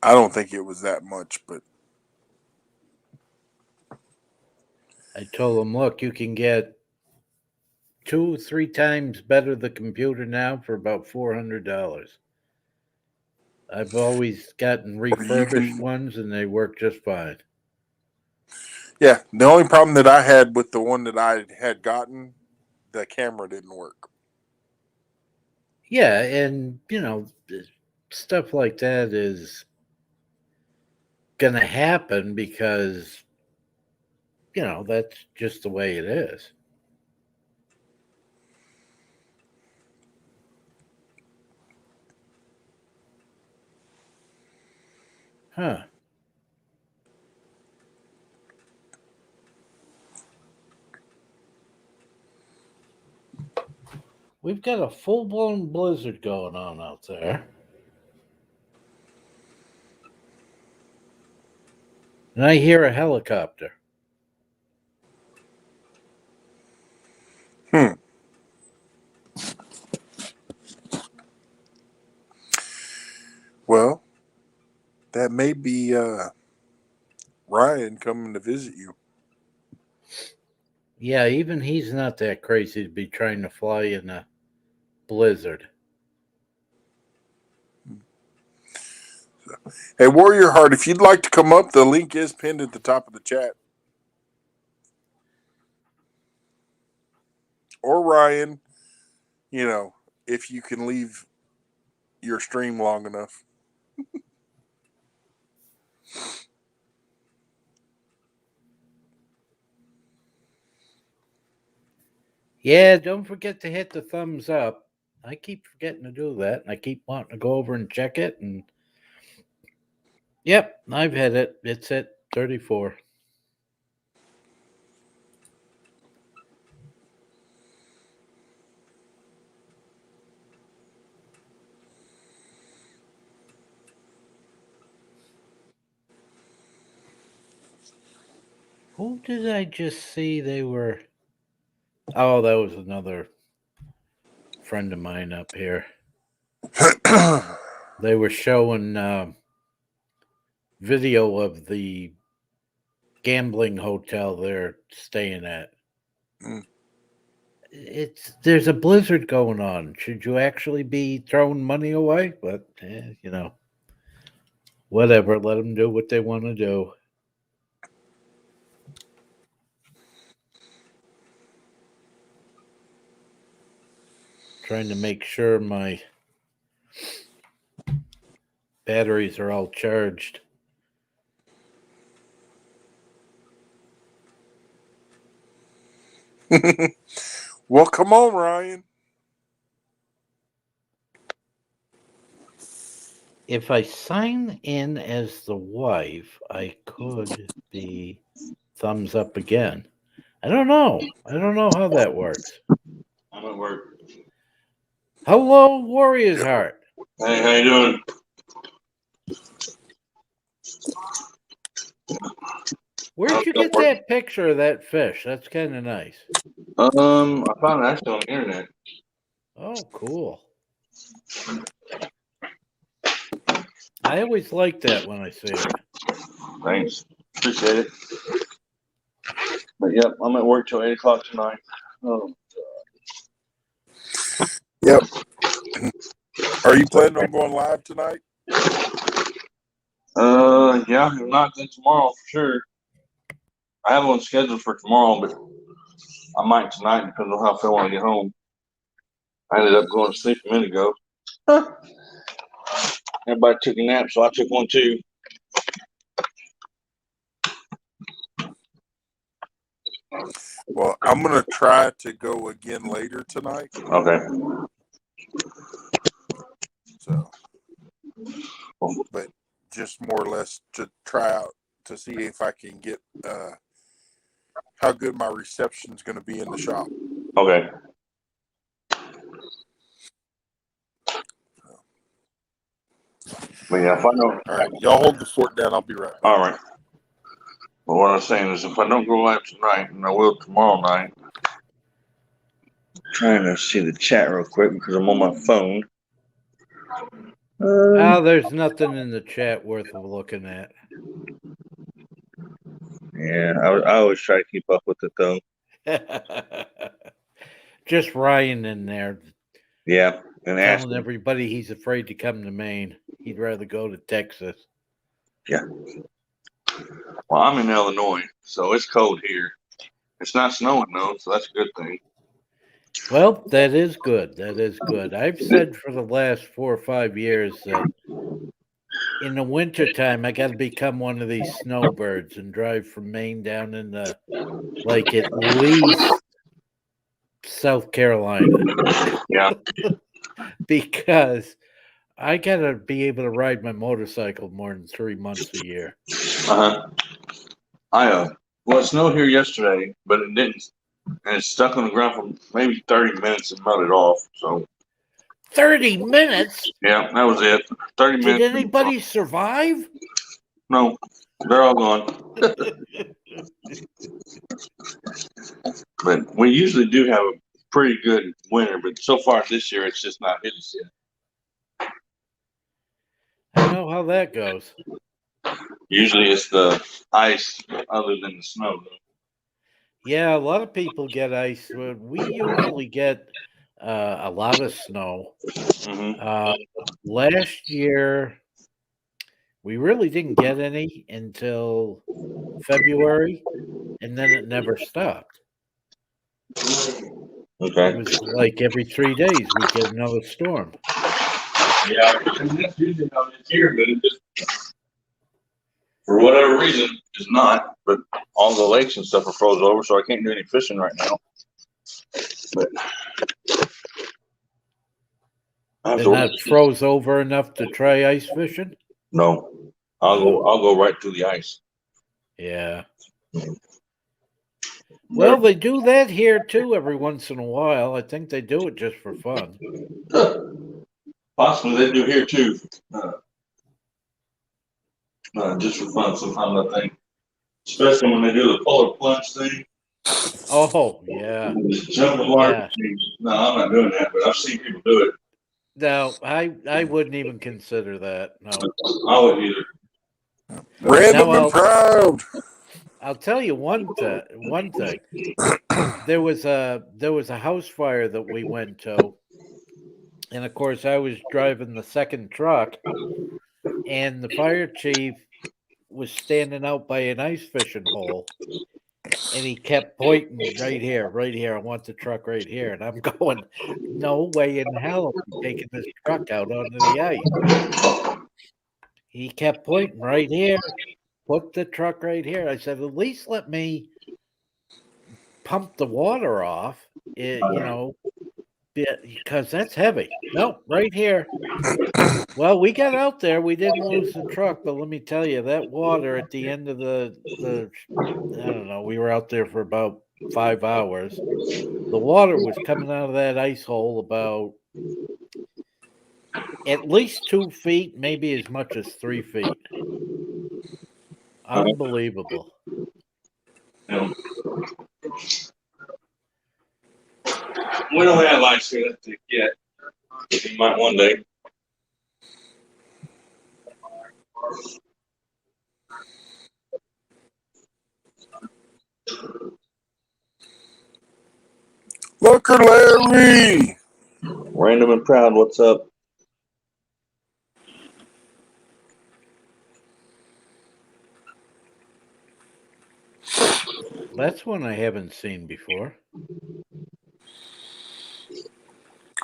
I don't think it was that much, but I told him, look, you can get 2, 3 times better the computer now for about $400. I've always gotten you refurbished can. ones and they work just fine. Yeah, the only problem that I had with the one that I had gotten, the camera didn't work. Yeah, and stuff like that is gonna happen because that's just the way it is. Huh. We've got a full blown blizzard going on out there. And I hear a helicopter. Hmm. Well, that may be Ryan coming to visit you. Yeah, even he's not that crazy to be trying to fly in a blizzard. Hey, Warrior Heart, if you'd like to come up, the link is pinned at the top of the chat. Or Ryan, you know, if you can leave your stream long enough. Yeah, don't forget to hit the thumbs up. I keep forgetting to do that, and I keep wanting to go over and check it. And yep, I've hit it. It's at 34. Who did I just see? They were. Oh, that was another friend of mine up here. They were showing video of the gambling hotel they're staying at. Mm. There's a blizzard going on. Should you actually be throwing money away? But whatever. Let them do what they want to do. Trying to make sure my batteries are all charged. Well, come on, Ryan. If I sign in as the wife, I could be thumbs up again. I don't know. I don't know how that works. I'm at work. Hello, Warrior's Heart. Hey, how you doing? Where'd you get that picture of that fish? That's kind of nice. I found it actually on the internet. Oh, cool. I always like that when I see it. Thanks, appreciate it. But yep, I'm at work till 8 o'clock tonight. Oh, Yep. Are you planning on going live tonight? yeah, if not, then tomorrow for sure. I have one scheduled for tomorrow, but I might tonight depending on how I feel when I get home. I ended up going to sleep a minute ago. Everybody took a nap, so I took one too. Well, I'm going to try to go again later tonight. Okay. So, but just more or less to try out to see if I can get how good my reception is going to be in the shop. Okay. But yeah, if I don't. All right, y'all hold the fort down. I'll be right back. All right. But what I'm saying is, if I don't go live tonight, and I will tomorrow night. I'm trying to see the chat real quick because I'm on my phone. There's nothing in the chat worth looking at. Yeah, I always try to keep up with it though. Just Ryan in there Yeah, and telling Ashton. everybody he's afraid to come to Maine. He'd rather go to Texas. Yeah. Well, I'm in Illinois, so it's cold here. It's not snowing though, so that's a good thing. Well, that is good. That is good. I've said for the last 4 or 5 years that in the wintertime, I got to become one of these snowbirds and drive from Maine down into, like, at least South Carolina. Yeah. Because I got to be able to ride my motorcycle more than 3 months a year. Well, it snowed here yesterday, but it didn't, and it stuck on the ground for maybe 30 minutes and melted off. So 30 minutes? yeah, that was it. 30 Did minutes. anybody survive? No, they're all gone. But we usually do have a pretty good winter, but so far this year it's just not hit us yet. I know how that goes. Usually it's the ice other than the snow. Yeah, a lot of people get ice. We usually get a lot of snow. Mm-hmm. Last year, we really didn't get any until February, and then it never stopped. Okay. It was like every 3 days we'd get another storm. Yeah, and that's usually how it's here, but it just, for whatever reason, it's not. But all the lakes and stuff are frozen over, so I can't do any fishing right now. But They're not froze over enough to try ice fishing? No, I'll go right to the ice. Yeah. Well, they do that here too every once in a while. I think they do it just for fun. Possibly they do here too. Just for fun sometimes, I think. Especially when they do the polar plunge thing. Oh, yeah. Jump in water. Yeah. No, I'm not doing that, but I've seen people do it. No, I wouldn't even consider that. No. I wouldn't either. Random and proud. I'll tell you one thing. There was a house fire that we went to, and of course I was driving the second truck, and the fire chief was standing out by an ice fishing hole, and he kept pointing right here. I want the truck right here, and I'm going, no way in hell am I taking this truck out onto the ice. He kept pointing right here. Put the truck right here. I said, at least let me pump the water off, because that's heavy. No, right here. Well, we got out there. We didn't lose the truck, but let me tell you, that water at the end of the I don't know, we were out there for about 5 hours. The water was coming out of that ice hole about at least 2 feet, maybe as much as 3 feet. Unbelievable. Yeah. We don't have lights here that thick yet. We might one day. Looker Larry. Random and proud, what's up? That's one I haven't seen before.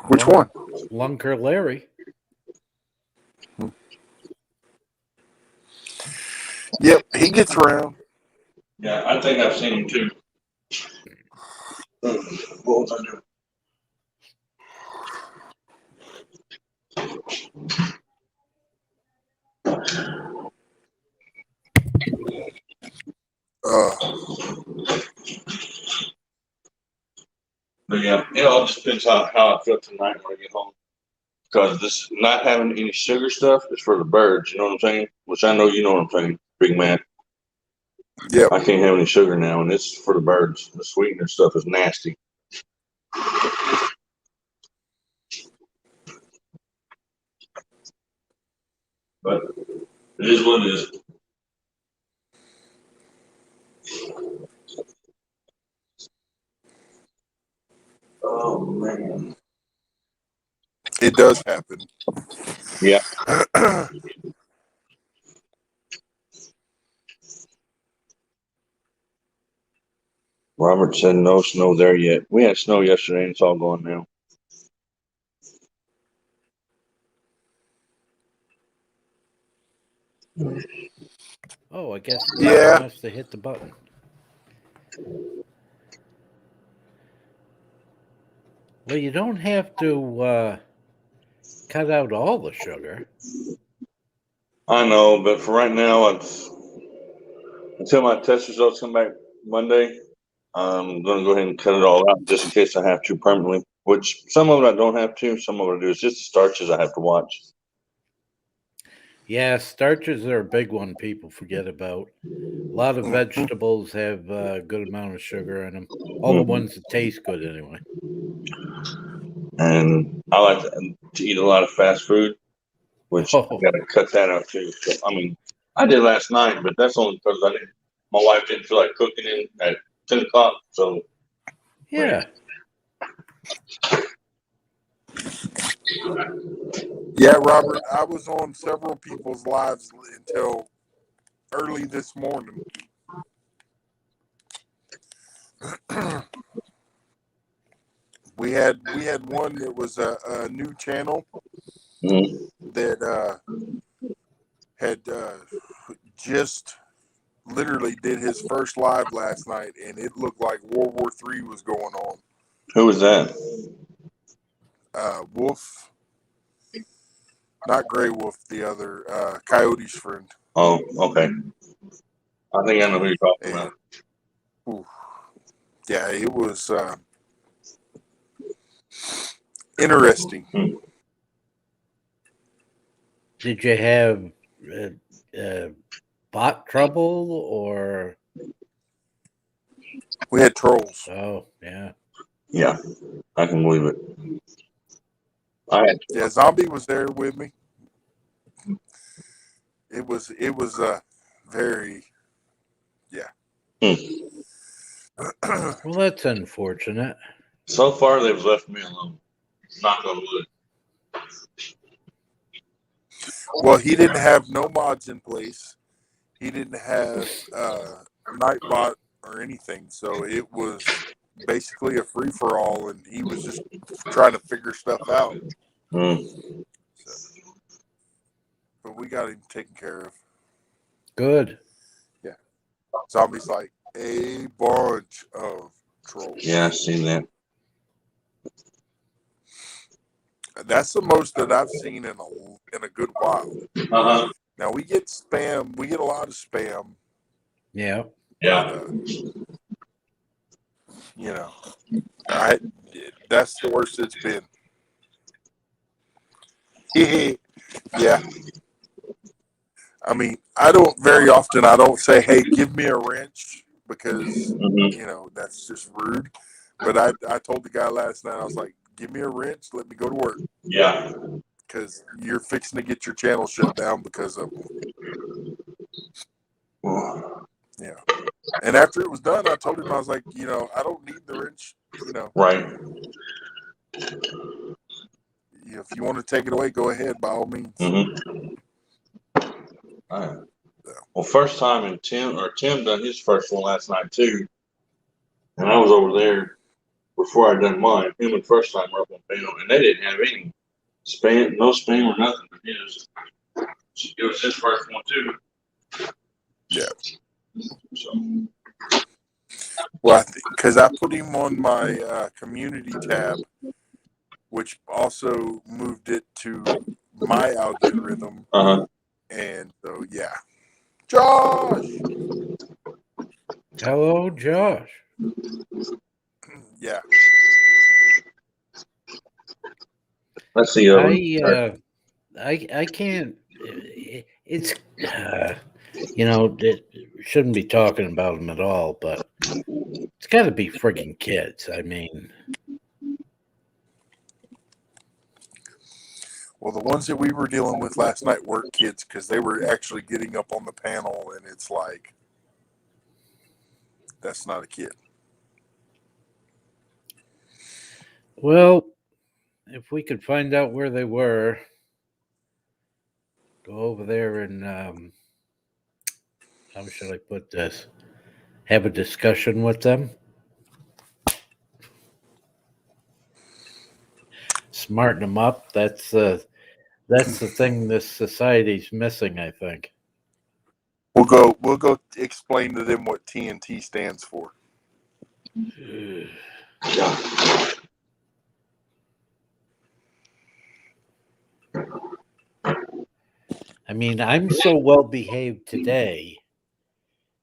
Which one? Lunker Larry. Yep, he gets around. Yeah, I think I've seen him too. What was I doing? But yeah, it all just depends how I feel tonight when I get home. Because this not having any sugar stuff is for the birds, you know what I'm saying? Which I know you know what I'm saying, big man. Yep. I can't have any sugar now, and it's for the birds. The sweetener stuff is nasty. But it is what it is. Oh man. It does happen. Yeah. Robert said no snow there yet. We had snow yesterday and it's all gone now. Oh, I guess I Yeah. must have hit the button. Well, you don't have to cut out all the sugar. I know, but for right now, until my test results come back Monday, I'm going to go ahead and cut it all out just in case I have to permanently. Which some of it I don't have to, some of it I do. It's just the starches I have to watch. Yeah, starches are a big one people forget about. A lot of vegetables have a good amount of sugar in them. All the ones that taste good, anyway. And I like to eat a lot of fast food, which I got to cut that out too. So, I mean, I did last night, but that's only because my wife didn't feel like cooking in at 10 o'clock. So, Yeah. Yeah, Robert, I was on several people's lives until early this morning. we had one that was a new channel that had just literally did his first live last night, and it looked like World War III was going on. Who was that? Wolf, not Gray Wolf, the other Coyote's friend. Oh, okay. I think I know who you're talking about. Ooh, yeah, it was interesting. Did you have bot trouble or? We had trolls. Oh, yeah. Yeah, I can believe it. Yeah, Zombie was there with me. It was very, yeah. Well, that's unfortunate. So far, they've left me alone. Knock on wood. Well, he didn't have no mods in place. He didn't have Nightbot or anything, so it was basically a free for all, and he was just trying to figure stuff out. So, but we got him taken care of. Good. Yeah, Zombie's like a bunch of trolls. Yeah, I've seen that. That's the most that I've seen in a good while. Now we get spam. We get a lot of spam. Yeah. Yeah. But, that's the worst it's been. Yeah. I mean, I don't very often. I don't say, "Hey, give me a wrench," because that's just rude. But I told the guy last night. I was like, "Give me a wrench. Let me go to work." Yeah. Because you're fixing to get your channel shut down because of them. Yeah. And after it was done, I told him, I was like, I don't need the wrench. Right. If you want to take it away, go ahead, by all means. Right. Well, first time in Tim done his first one last night too, and I was over there before I done mine. Him and first time were up on panel, and they didn't have any spam, no spam or nothing. It was his first one too. Yeah. So. Well, because I put him on my community tab, which also moved it to my algorithm. And so, yeah. Josh! Hello, Josh. Yeah. Let's see. I can't. It's shouldn't be talking about them at all, but it's got to be friggin' kids. I mean, Well, the ones that we were dealing with last night weren't kids because they were actually getting up on the panel, and it's like, that's not a kid. Well, if we could find out where they were, go over there and how should I put this? Have a discussion with them. Smarten them up. That's the thing this society's missing, I think. We'll go explain to them what TNT stands for. I mean, I'm so well behaved today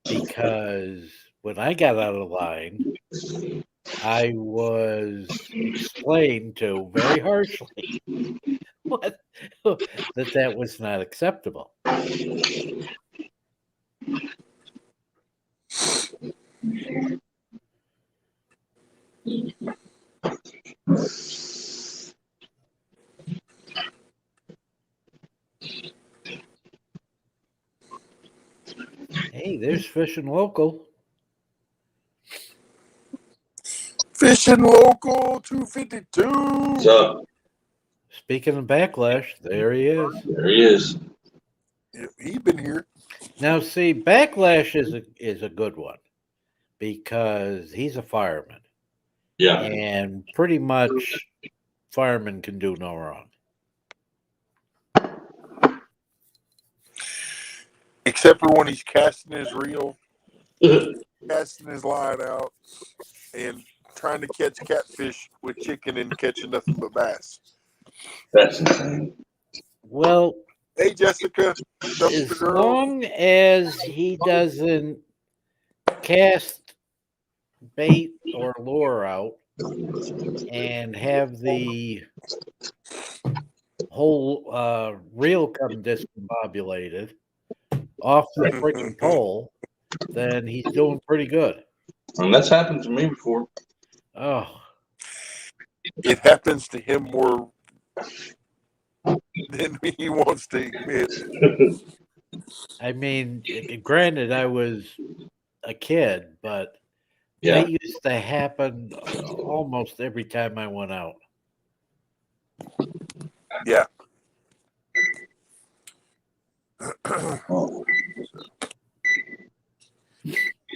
because when I got out of line, I was explained to very harshly what, that was not acceptable. Hey, there's Fishing Local. Fishing Local 252. What's up? Speaking of backlash, there he is. There he is. Yeah, he been here. Now, see, backlash is a good one because he's a fireman, Yeah. and pretty much firemen can do no wrong. Except for when he's casting his reel, casting his line out, and trying to catch catfish with chicken and catching nothing but bass. That's insane. Well, Hey, Jessica. as long as he doesn't cast bait or lure out and have the whole reel come discombobulated off the freaking pole, then he's doing pretty good. And that's happened to me before. Oh, It happens to him more than he wants to admit. I mean, granted, I was a kid, but Yeah. that used to happen almost every time I went out. Yeah.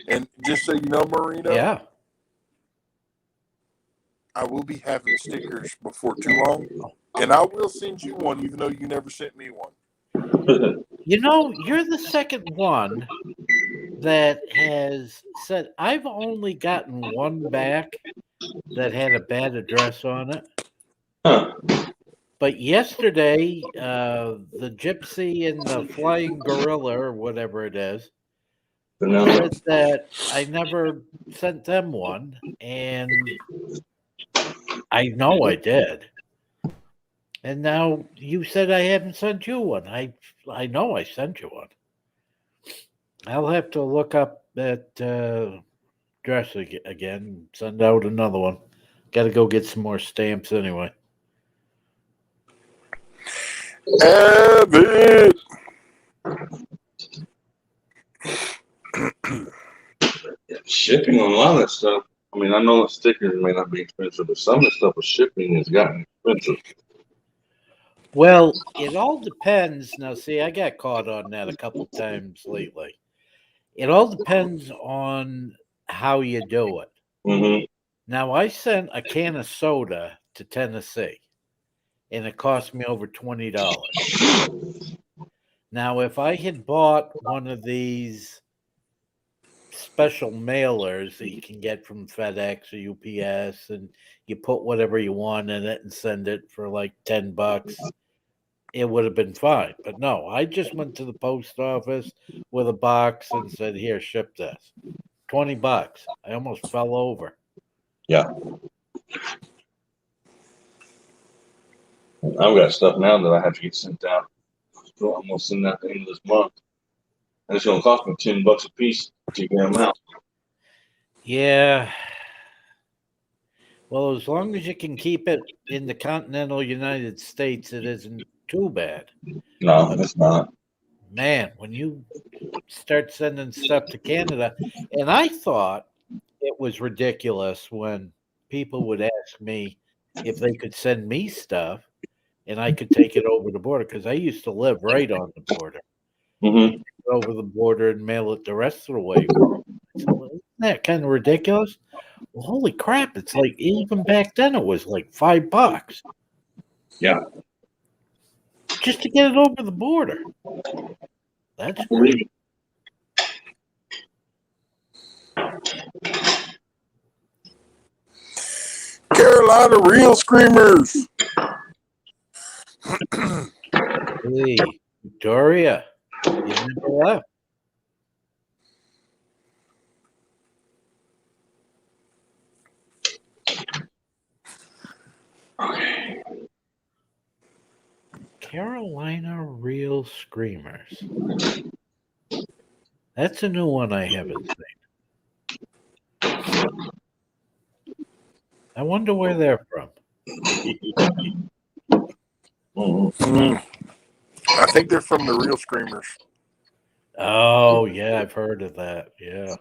And just so you know, Marina, Yeah. I will be having stickers before too long, and I will send you one, even though you never sent me one. You know, you're the second one that has said I've only gotten one back that had a bad address on it. Huh. But yesterday, the gypsy and the flying gorilla, or whatever it is, said that I never sent them one, and I know I did. And now you said I haven't sent you one. I know I sent you one. I'll have to look up that dress again, send out another one. Got to go get some more stamps anyway. Avid. Shipping on a lot of that stuff. I mean, I know the stickers may not be expensive, but some of the stuff with shipping has gotten expensive. Well, it all depends. Now, see, I got caught on that a couple times lately. It all depends on how you do it. Mm-hmm. Now, I sent a can of soda to Tennessee, and it cost me over $20. Now, if I had bought one of these special mailers that you can get from FedEx or UPS, and you put whatever you want in it and send it for like $10, it would have been fine. But no, I just went to the post office with a box and said, "Here, ship this." $20. I almost fell over. Yeah. I've got stuff now that I have to get sent out. So I'm gonna send that at the end of this month. And it's gonna cost me $10 a piece to get them out. Yeah. Well, as long as you can keep it in the continental United States, it isn't too bad. No, it's not. Man, when you start sending stuff to Canada, and I thought it was ridiculous when people would ask me if they could send me stuff and I could take it over the border because I used to live right on the border. Hmm. Take it over the border and mail it the rest of the way. I said, well, isn't that kind of ridiculous? Well, holy crap! It's like even back then it was like $5 Yeah, just to get it over the border. That's I believe great. it. Carolina Real Screamers. Hey, Victoria, you never left. Okay. Carolina Real Screamers. That's a new one I haven't seen. I wonder where they're from. Mm, I think they're from the Real Screamers. Oh, yeah, I've heard of that. Yeah.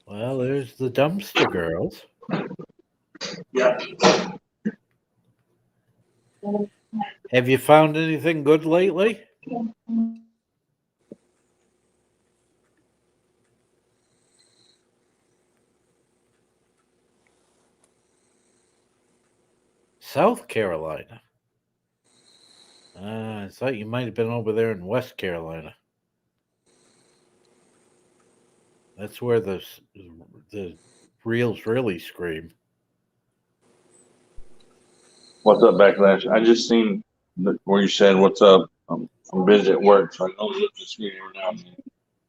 Well, there's the Dumpster Girls. Yeah. Have you found anything good lately? South Carolina. I thought you might have been over there in West Carolina. That's where the reels really scream. What's up, Backlash? I just seen where you said, "What's up?" I'm busy at work, so I don't look the screen every now and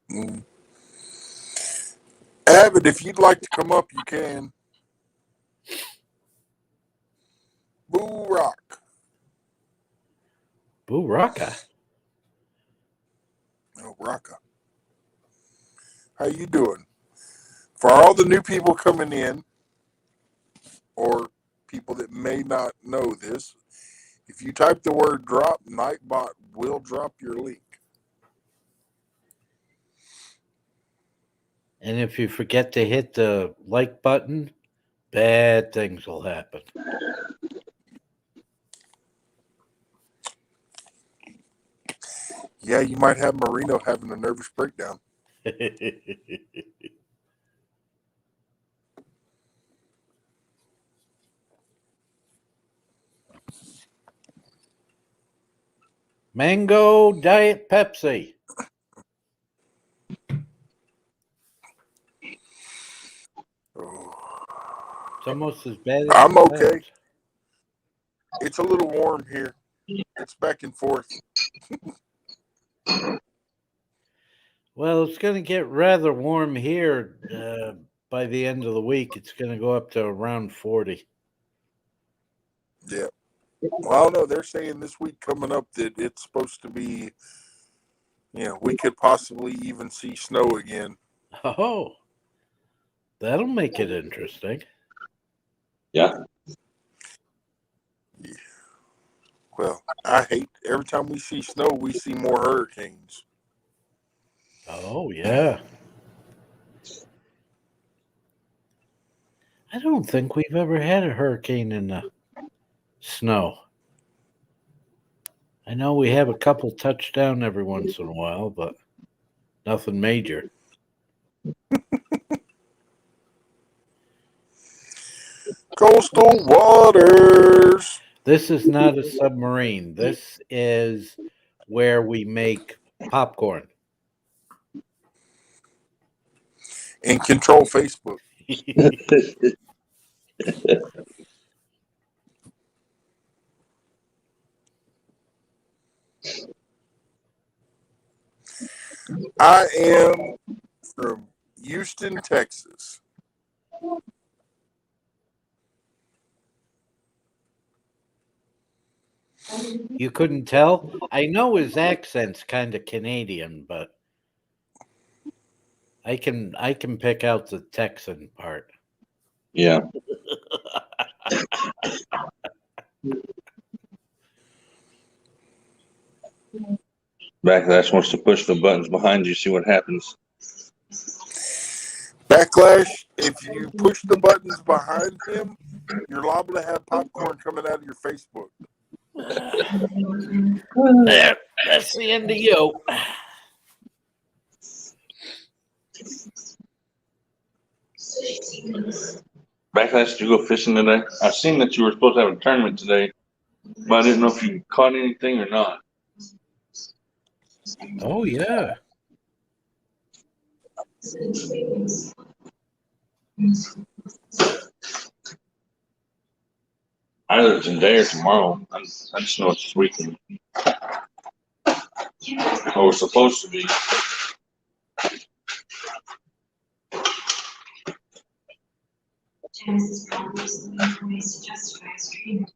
then. Mm. Avid, if you'd like to come up, you can. Boo Rock. Boo Rocka. Oh, Rocka. How you doing? For all the new people coming in, or people that may not know this, if you type the word drop, Nightbot will drop your link. And if you forget to hit the like button, bad things will happen. Yeah, you might have Marino having a nervous breakdown. Mango Diet Pepsi. Oh, It's almost as bad as I'm it okay. sounds. It's a little warm here. It's back and forth. Well, it's going to get rather warm here by the end of the week. It's going to go up to around 40. Yeah. Well, I don't know. They're saying this week coming up that it's supposed to be, we could possibly even see snow again. Oh, that'll make it interesting. Yeah. Yeah. Well, I hate every time we see snow, we see more hurricanes. Oh, yeah. I don't think we've ever had a hurricane in the snow. I know we have a couple touchdown every once in a while, but nothing major. Coastal waters This is not a submarine. This is where we make popcorn. and control Facebook. I am from Houston, Texas. You couldn't tell? I know his accent's kind of Canadian, but I can pick out the Texan part. Yeah. Backlash wants to push the buttons behind you, see what happens. Backlash, if you push the buttons behind him, you're liable to have popcorn coming out of your Facebook. There, that's the end of you. Backlash, did you go fishing today? I seen that you were supposed to have a tournament today, but I didn't know if you caught anything or not. Oh, yeah. Either today or tomorrow. I just know it's this weekend. Or we're supposed to be. Genesis problems looking for ways to justify his treatment.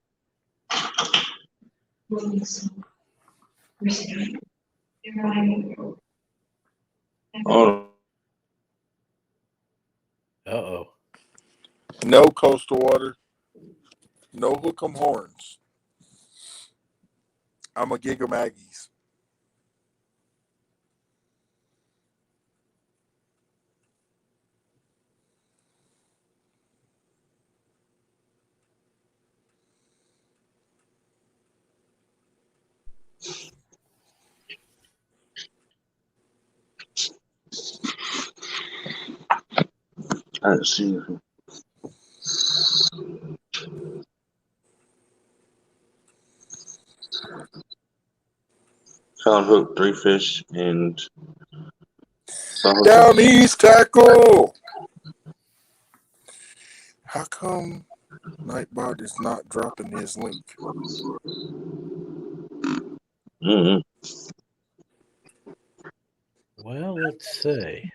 Oh, Uh-oh. No coastal water. No hook 'em horns. I'm a gig 'em Aggies. I didn't see anything. Found hook, 3 fish, and Down east tackle. How come Nightbot is not dropping his link? Mm-hmm. Well, let's see.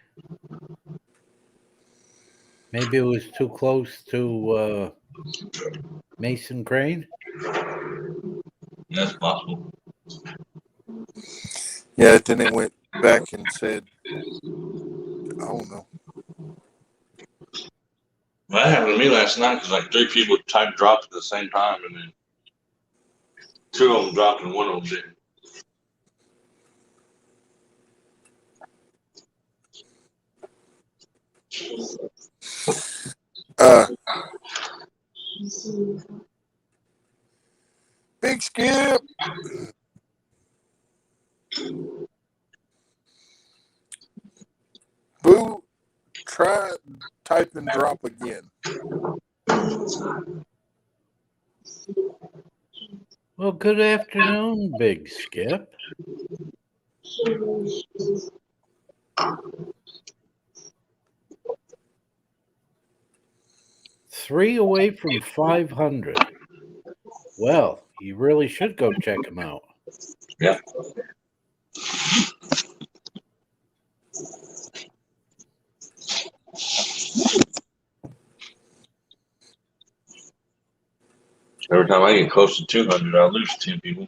Maybe it was too close to Mason Crane. That's possible. Yeah, then it went back and said, I don't know. Well, that happened to me last night because like 3 people typed dropped at the same time, and then 2 of them dropped and 1 of them didn't. Big Skip. Boo, try type and drop again. Well, good afternoon, Big Skip. Three away from 500. Well, you really should go check him out. Yeah. Every time I get close to 200, I lose 10 people.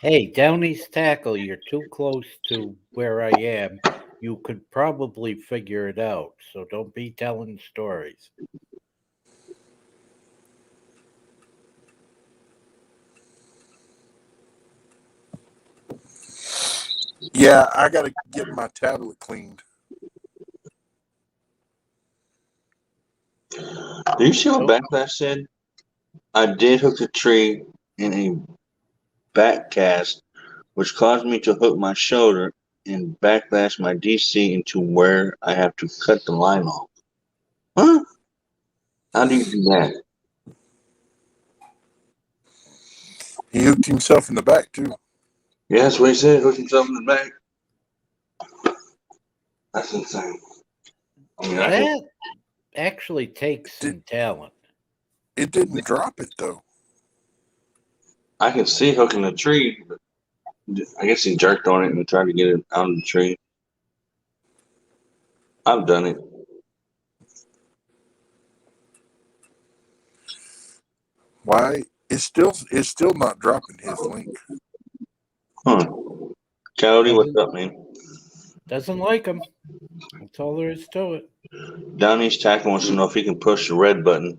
Hey, down east tackle, you're too close to where I am. You could probably figure it out, so don't be telling stories. Yeah, I got to get my tablet cleaned. Do you see what Backlash said? I did hook a tree in a back cast, which caused me to hook my shoulder and backlash my DC into where I have to cut the line off. Huh? How do you do that? He hooked himself in the back, too. Yeah, that's what he said. Hooked himself in the back. That's insane. I mean, That actually takes some talent. It didn't drop it, though. I can see hooking a tree, but I guess he jerked on it and tried to get it out of the tree. I've done it. Why? It's still not dropping his link. Huh. Coyote, what's up, man? Doesn't like him. That's all there is to it. Down East Tackle wants to know if he can push the red button.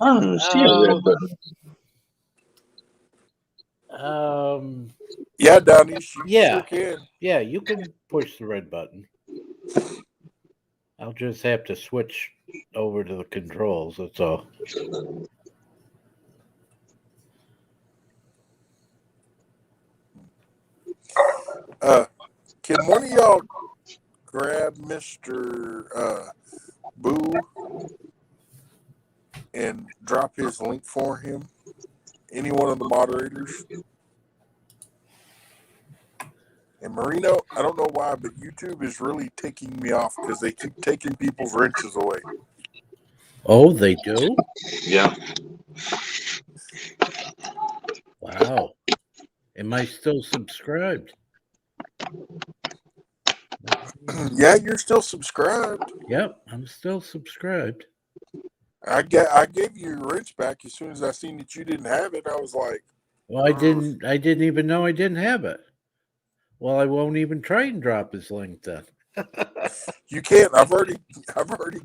I don't even see a red button. Yeah, down east, you sure Yeah, can. yeah, you can push the red button. I'll just have to switch over to the controls. That's all. Can one of y'all grab Mr. Boo and drop his link for him? Any one of the moderators? And Marino, I don't know why, but YouTube is really ticking me off because they keep taking people's wrenches away. Oh, they do? Yeah. Wow. Am I still subscribed? Yeah, you're still subscribed. Yep, I'm still subscribed. I gave you your wrench back as soon as I seen that you didn't have it. I was like, Well, I didn't even know I didn't have it. Well, I won't even try and drop his link then. you can't. I've already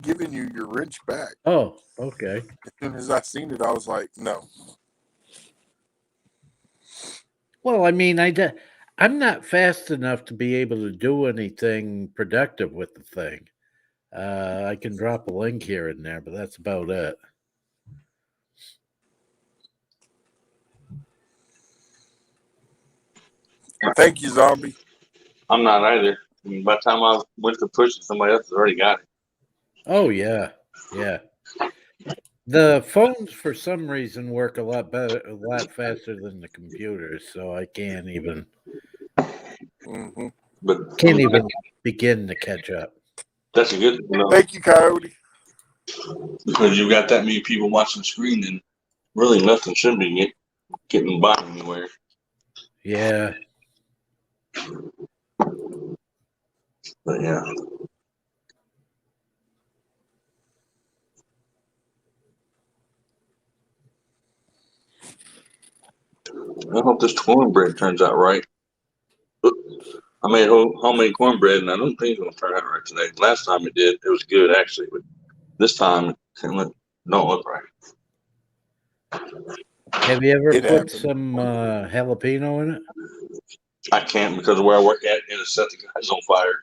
given you your wrench back. Oh, okay. As soon as I seen it, I was like, no. Well, I mean, I'm not fast enough to be able to do anything productive with the thing. I can drop a link here and there, but that's about it. Thank you, Zombie. I'm not either. I mean, by the time I went to push it, somebody else has already got it. Oh yeah, yeah. The phones, for some reason, work a lot better, a lot faster than the computers. So I can't even But begin to catch up. that's a good thing, though, Thank you, Coyote. because you've got that many people watching the screen, and really nothing should be getting by anywhere. Yeah. But yeah. I hope this cornbread turns out right. I made homemade cornbread, and I don't think it's going to turn out right today. Last time it did, it was good actually, but this time it don't look right. Have you ever It put happened. some jalapeno in it? I can't because of where I work at, it'll set the guys on fire.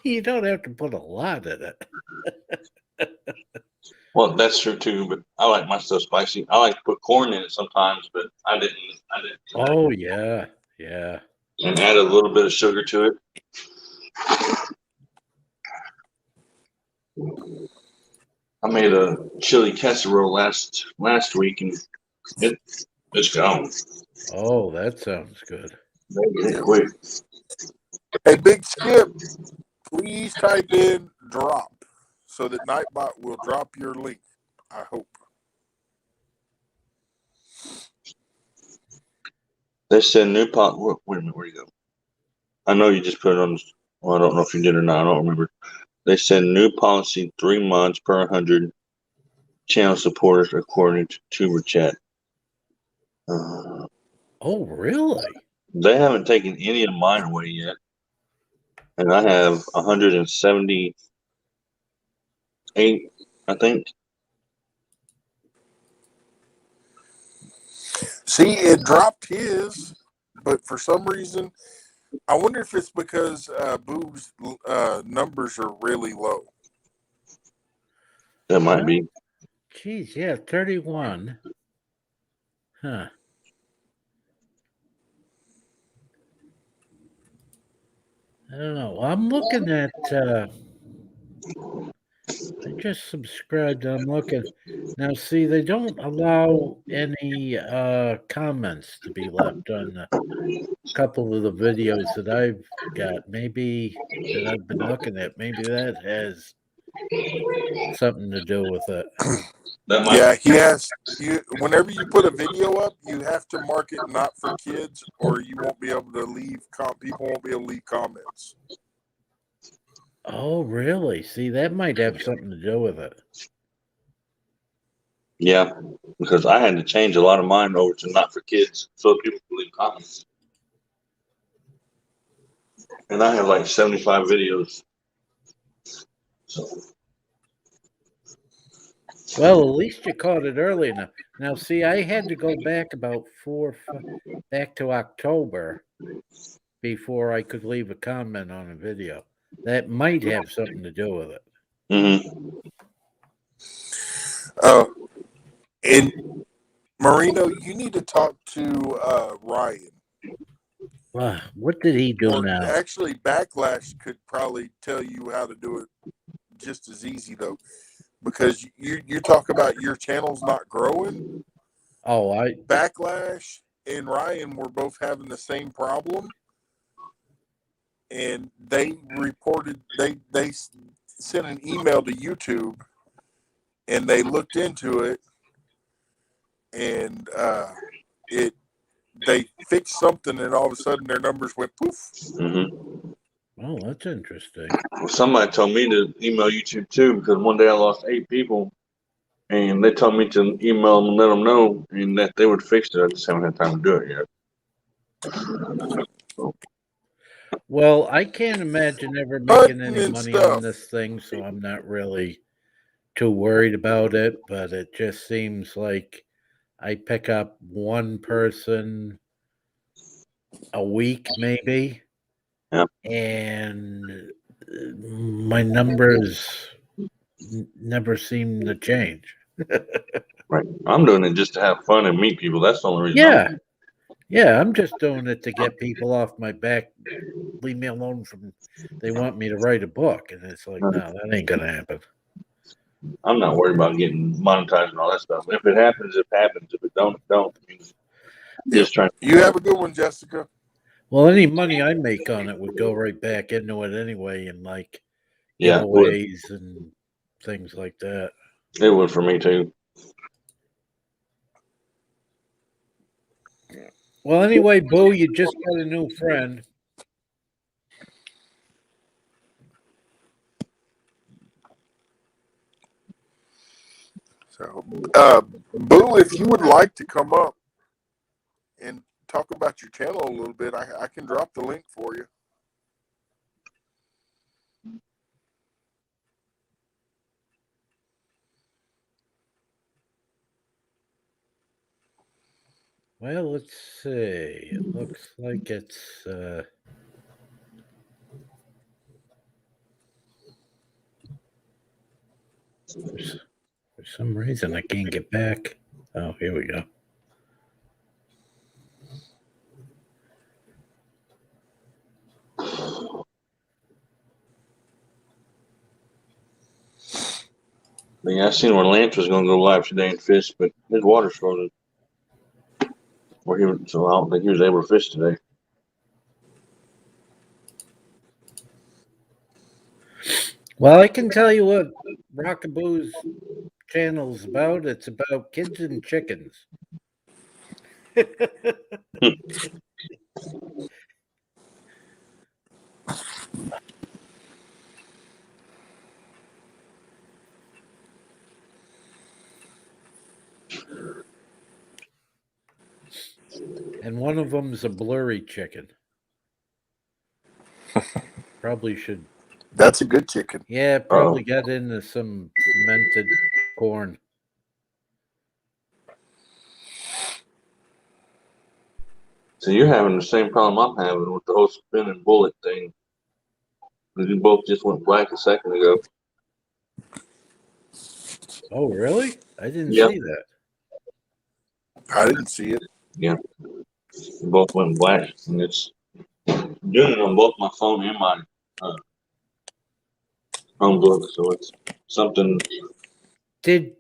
You don't have to put a lot in it. Well, that's true too, but I like my stuff spicy. I like to put corn in it sometimes, but I didn't. Oh yeah, yeah. And add a little bit of sugar to it. I made a chili casserole last week, and it's gone. Oh, that sounds good. Quick. Hey, Big Skip, please type in drop so that Nightbot will drop your link. I hope. They said new pot. Wait a minute, where you go? I know you just put it on. Well, I don't know if you did or not. I don't remember. They said new policy: 3 months per 100 channel supporters, according to Tuber Chat. Oh, really? They haven't taken any of mine away yet, and I have 178, I think. See, it dropped his, but for some reason, I wonder if it's because Boo's numbers are really low. That might be. Geez, yeah, 31. Huh. I don't know. I'm looking at. I just subscribed. I'm looking now. See, they don't allow any comments to be left on a couple of the videos that I've got. Maybe that I've been looking at. Maybe that has something to do with it. Yeah, he has. Whenever you put a video up, you have to mark it not for kids, or you won't be able to leave. People won't be able to leave comments. Oh, really? See, that might have something to do with it. Yeah, because I had to change a lot of mine over to not for kids so people can leave comments. And I have like 75 videos. So, Well, at least you caught it early enough. Now, see, I had to go back about back to October before I could leave a comment on a video. That might have something to do with it. mm-hmm. And Marino, you need to talk to Ryan. What did he do Or now? actually, Backlash could probably tell you how to do it just as easy though, because you talk about your channel's not growing. Oh, Backlash and Ryan were both having the same problem, and they reported they sent an email to YouTube, and they looked into it, and they fixed something, and all of a sudden their numbers went poof. Mm-hmm. Oh, that's interesting. Well, somebody told me to email YouTube too because one day I lost 8 people, and they told me to email them and let them know, and that they would fix it. I just haven't had time to do it yet. Well, I can't imagine ever making Hunting any and money on stuff. this thing, so I'm not really too worried about it. But it just seems like I pick up one person a week, maybe, Yeah. and my numbers never seem to change. Right. I'm doing it just to have fun and meet people. That's the only reason. Yeah. Yeah, I'm just doing it to get people off my back. Leave me alone from. They want me to write a book, and it's like, no, that ain't gonna happen. I'm not worried about getting monetized and all that stuff. If it happens, it happens. If it don't, it don't. I mean, just trying. You have a good one, Jessica. Well, any money I make on it would go right back into it anyway, and like Yeah, it would. giveaways and things like that. It would for me too. Well, anyway, Boo, you just got a new friend. So, Boo, if you would like to come up and talk about your channel a little bit, I can drop the link for you. Well, let's see. It looks like it's for some reason I can't get back. Oh, here we go. Yeah, I seen where Lance was going to go live today and fish, but his water's frozen. So I don't think he was able to fish today. Well, I can tell you what Rockaboo's channel is about. It's about kids and chickens. And one of them's a blurry chicken. Probably should. That's a good chicken. Yeah, probably got into some fermented corn. So you're having the same problem I'm having with the whole spinning bullet thing. You both just went black a second ago. Oh, really? I didn't Yep. see that. I didn't see it. Yeah. You both went black, and it's doing it on both my phone and my Chromebook, so it's something. Did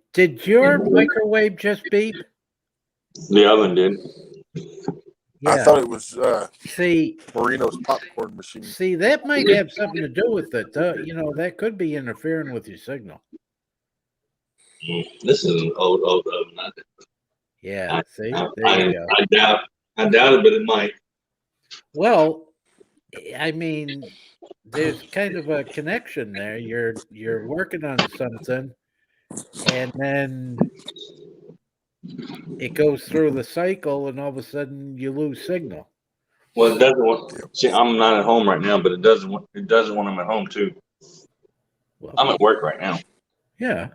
your microwave just beep? The oven did. Yeah. I thought it was See, Marino's popcorn machine. See, that might have something to do with it. You know, that could be interfering with your signal. This is an old oven. Yeah, see, there you go. I doubt it, but it might. Well, I mean, there's kind of a connection there. You're working on something, and then it goes through the cycle, and all of a sudden you lose signal. Well, it doesn't want. See, I'm not at home right now, but it doesn't when I'm at home too. Well, I'm at work right now, yeah.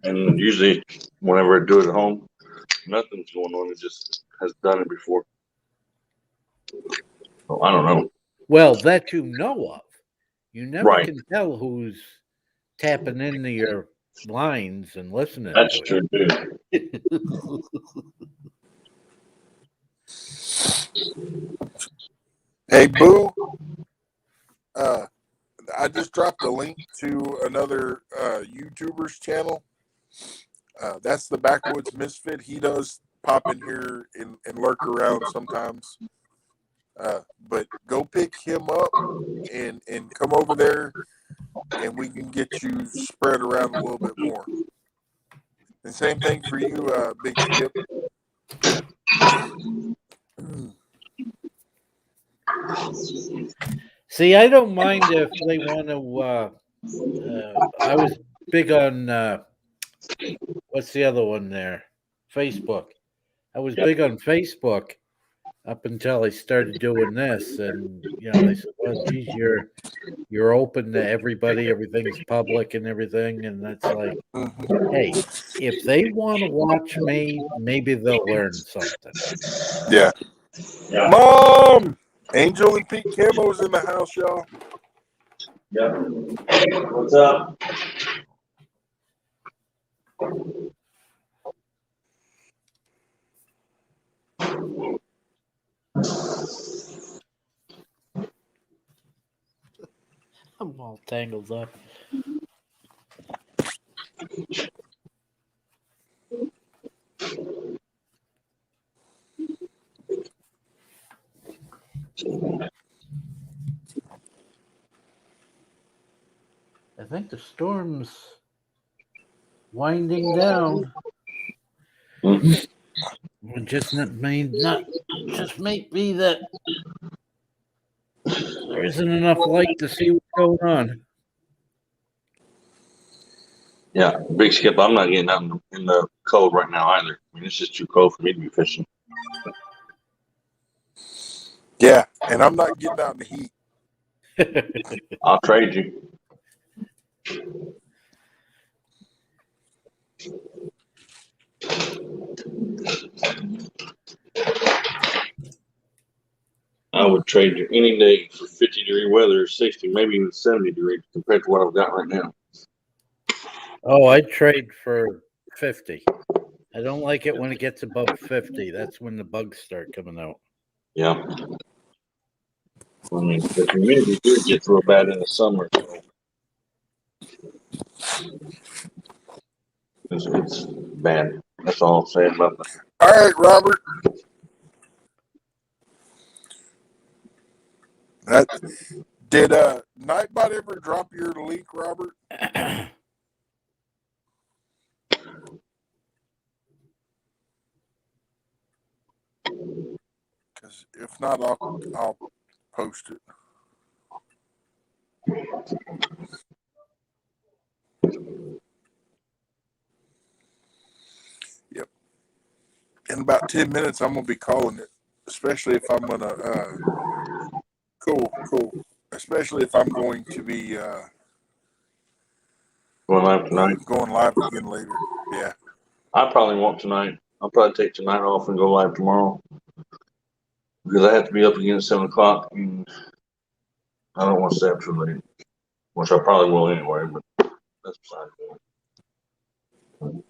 and usually whenever I do it at home, nothing's going on. It just has done it before. So I don't know. Well, that you know of. You never Right. can tell who's tapping into your lines and listening That's to true too. it. Hey, Boo. Uh, I just dropped a link to another YouTuber's channel. That's the Backwoods Misfit. He does pop in here and lurk around sometimes. But go pick him up and come over there, and we can get you spread around a little bit more. And same thing for you, Big Skip. See, I don't mind if they want to. I was big on what's the other one there? Facebook. I was Yep. big on Facebook up until I started doing this, and they said, "Well, geez, you're open to everybody. Everything's public and everything," and that's like, Mhm. hey, if they want to watch me, maybe they'll learn something. Yeah. Yeah. Mom! Angel and Pete Camo's in the house, y'all. Yeah. What's up? I'm all tangled up. I think the storm's winding down. Mm. It just not just may be that there isn't enough light to see what's going on. Yeah, big skip. I'm not getting out in the cold right now either. I mean, it's just too cold for me to be fishing. Yeah, and I'm not getting out in the heat. I'll trade you. I would trade you any day for 50-degree weather, 60, maybe even 70 degrees compared to what I've got right now. Oh, I'd trade for 50. I don't like it when it gets above 50. That's when the bugs start coming out. Yeah. I mean, the humidity here gets real bad in the summer, so it's bad. That's all I'm saying about that. All right, Robert. That did Nightbot ever drop your link, Robert? Because if not, I'll post it. Yep. In about 10 minutes, I'm gonna be calling it. Especially if I'm gonna. Cool. Especially if I'm going to be Going live tonight. going live again later. Yeah. I probably won't tonight. I'll probably take tonight off and go live tomorrow because I have to be up again at 7 o'clock, and I don't want to stay up too late, which I probably will anyway. But that's beside the point.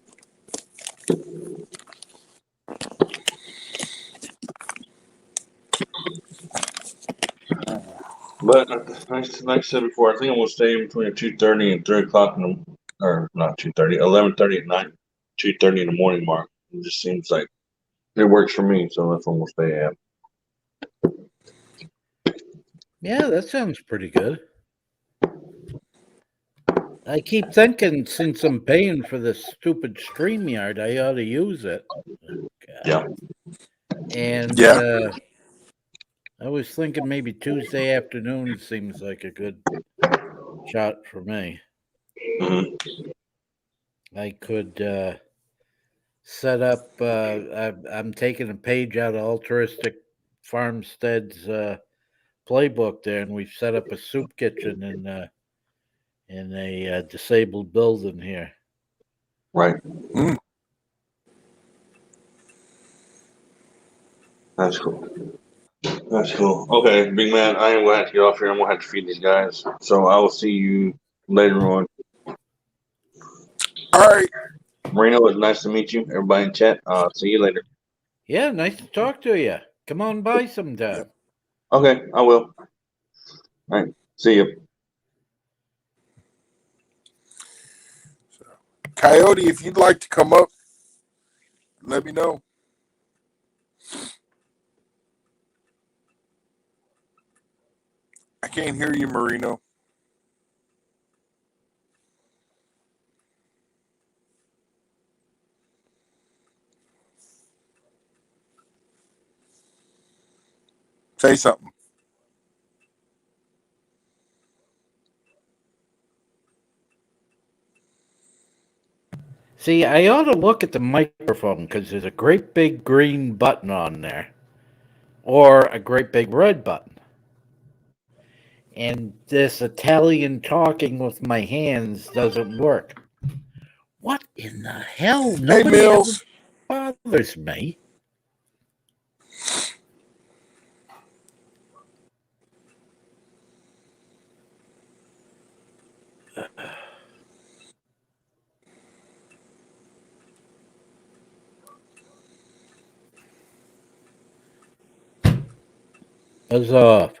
But like I said before, I think I'm gonna stay between 2:30 and 3 o'clock or not 2:30, 11:30 at night, 2:30 in the morning mark. It just seems like it works for me, so that's what we'll stay at. Yeah, that sounds pretty good. I keep thinking since I'm paying for this stupid StreamYard, I ought to use it. Yeah. And Yeah. I was thinking maybe Tuesday afternoon seems like a good shot for me. Hmm. I could set up. I'm taking a page out of Altruistic Farmstead's playbook there, and we've set up a soup kitchen, and in a disabled building here. Right. Mm. That's cool. That's cool. Okay, big man, I am going to have to get off here. I'm going to have to feed these guys. So I will see you later on. All right. Marino, it was nice to meet you. Everybody in chat. See you later. Yeah, nice to talk to you. Come on by sometime. Yep. Okay, I will. All right. See you. Coyote, if you'd like to come up, let me know. I can't hear you, Marino. Say something. See, I ought to look at the microphone because there's a great big green button on there, or a great big red button. And this Italian talking with my hands doesn't work. What in the hell? Hey, Nobody ever Mills. bothers me. Buzz off.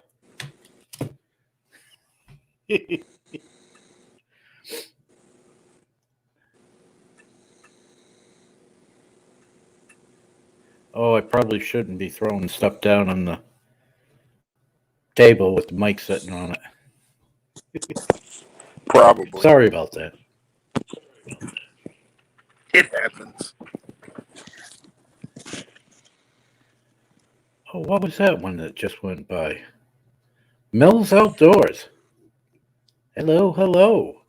Oh, I probably shouldn't be throwing stuff down on the table with the mic sitting on it. Probably. Sorry about that. It happens. Oh, what was that one that just went by? Mills Outdoors. Hello, hello.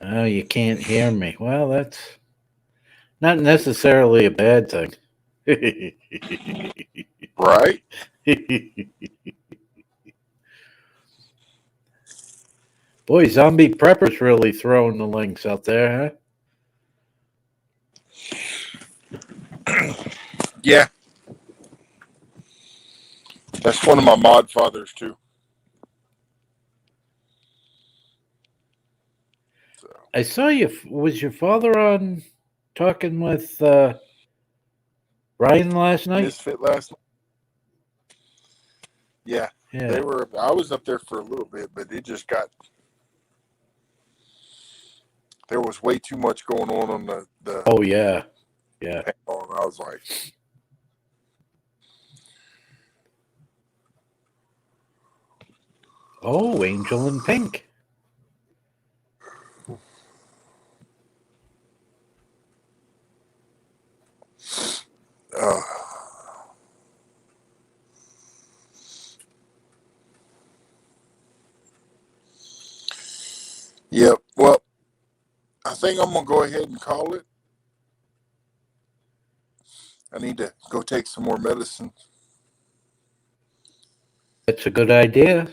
Oh, you can't hear me. Well, that's not necessarily a bad thing. Right? Boy, Zombie Prepper's really throwing the links out there, huh? Yeah. That's one of my mod fathers, too. So. I saw you. Was your father on talking with Ryan last night? Misfit last night. Yeah. Yeah. I was up there for a little bit, but it just got. There was way too much going on the. Oh yeah. Yeah. Panel, and I was like. Oh, Angel in Pink. Yep. Well, I think I'm gonna go ahead and call it. I need to go take some more medicine. That's a good idea.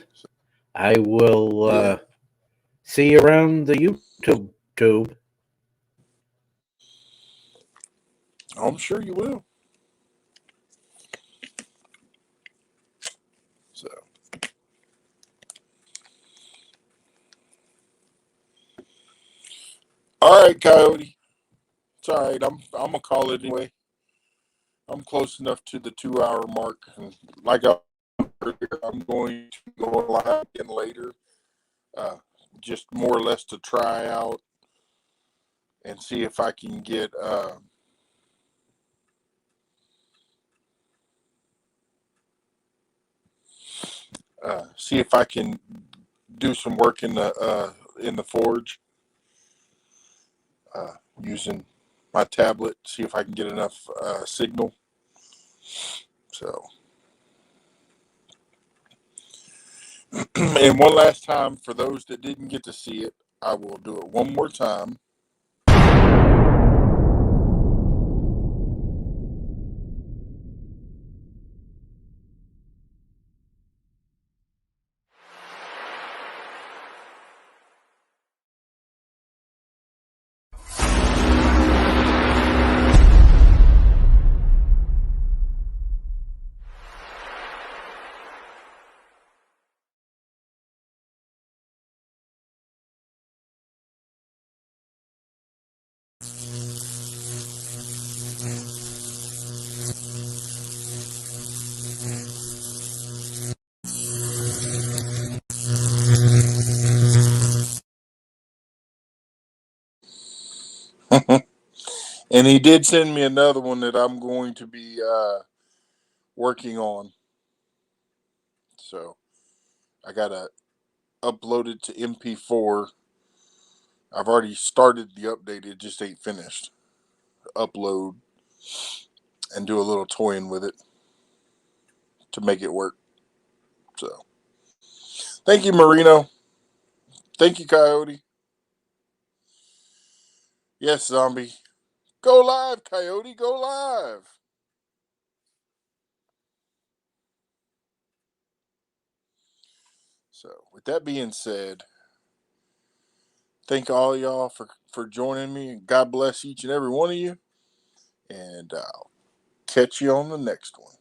I will see you around the YouTube tube. I'm sure you will. So. All right, Coyote. It's all right. I'm gonna call it anyway. I'm close enough to the 2 hour mark, and like I'm going to go live again later, just more or less to try out and see if I can get see if I can do some work in the forge using my tablet. See if I can get enough signal. So. And one last time, for those that didn't get to see it, I will do it one more time. And he did send me another one that I'm going to be working on. So I got to upload it to MP4. I've already started the update, it just ain't finished. Upload and do a little toying with it to make it work. So thank you, Marino. Thank you, Coyote. Yes, Zombie. Go live, Coyote. Go live. So, with that being said, thank all y'all for joining me. God bless each and every one of you. And I'll catch you on the next one.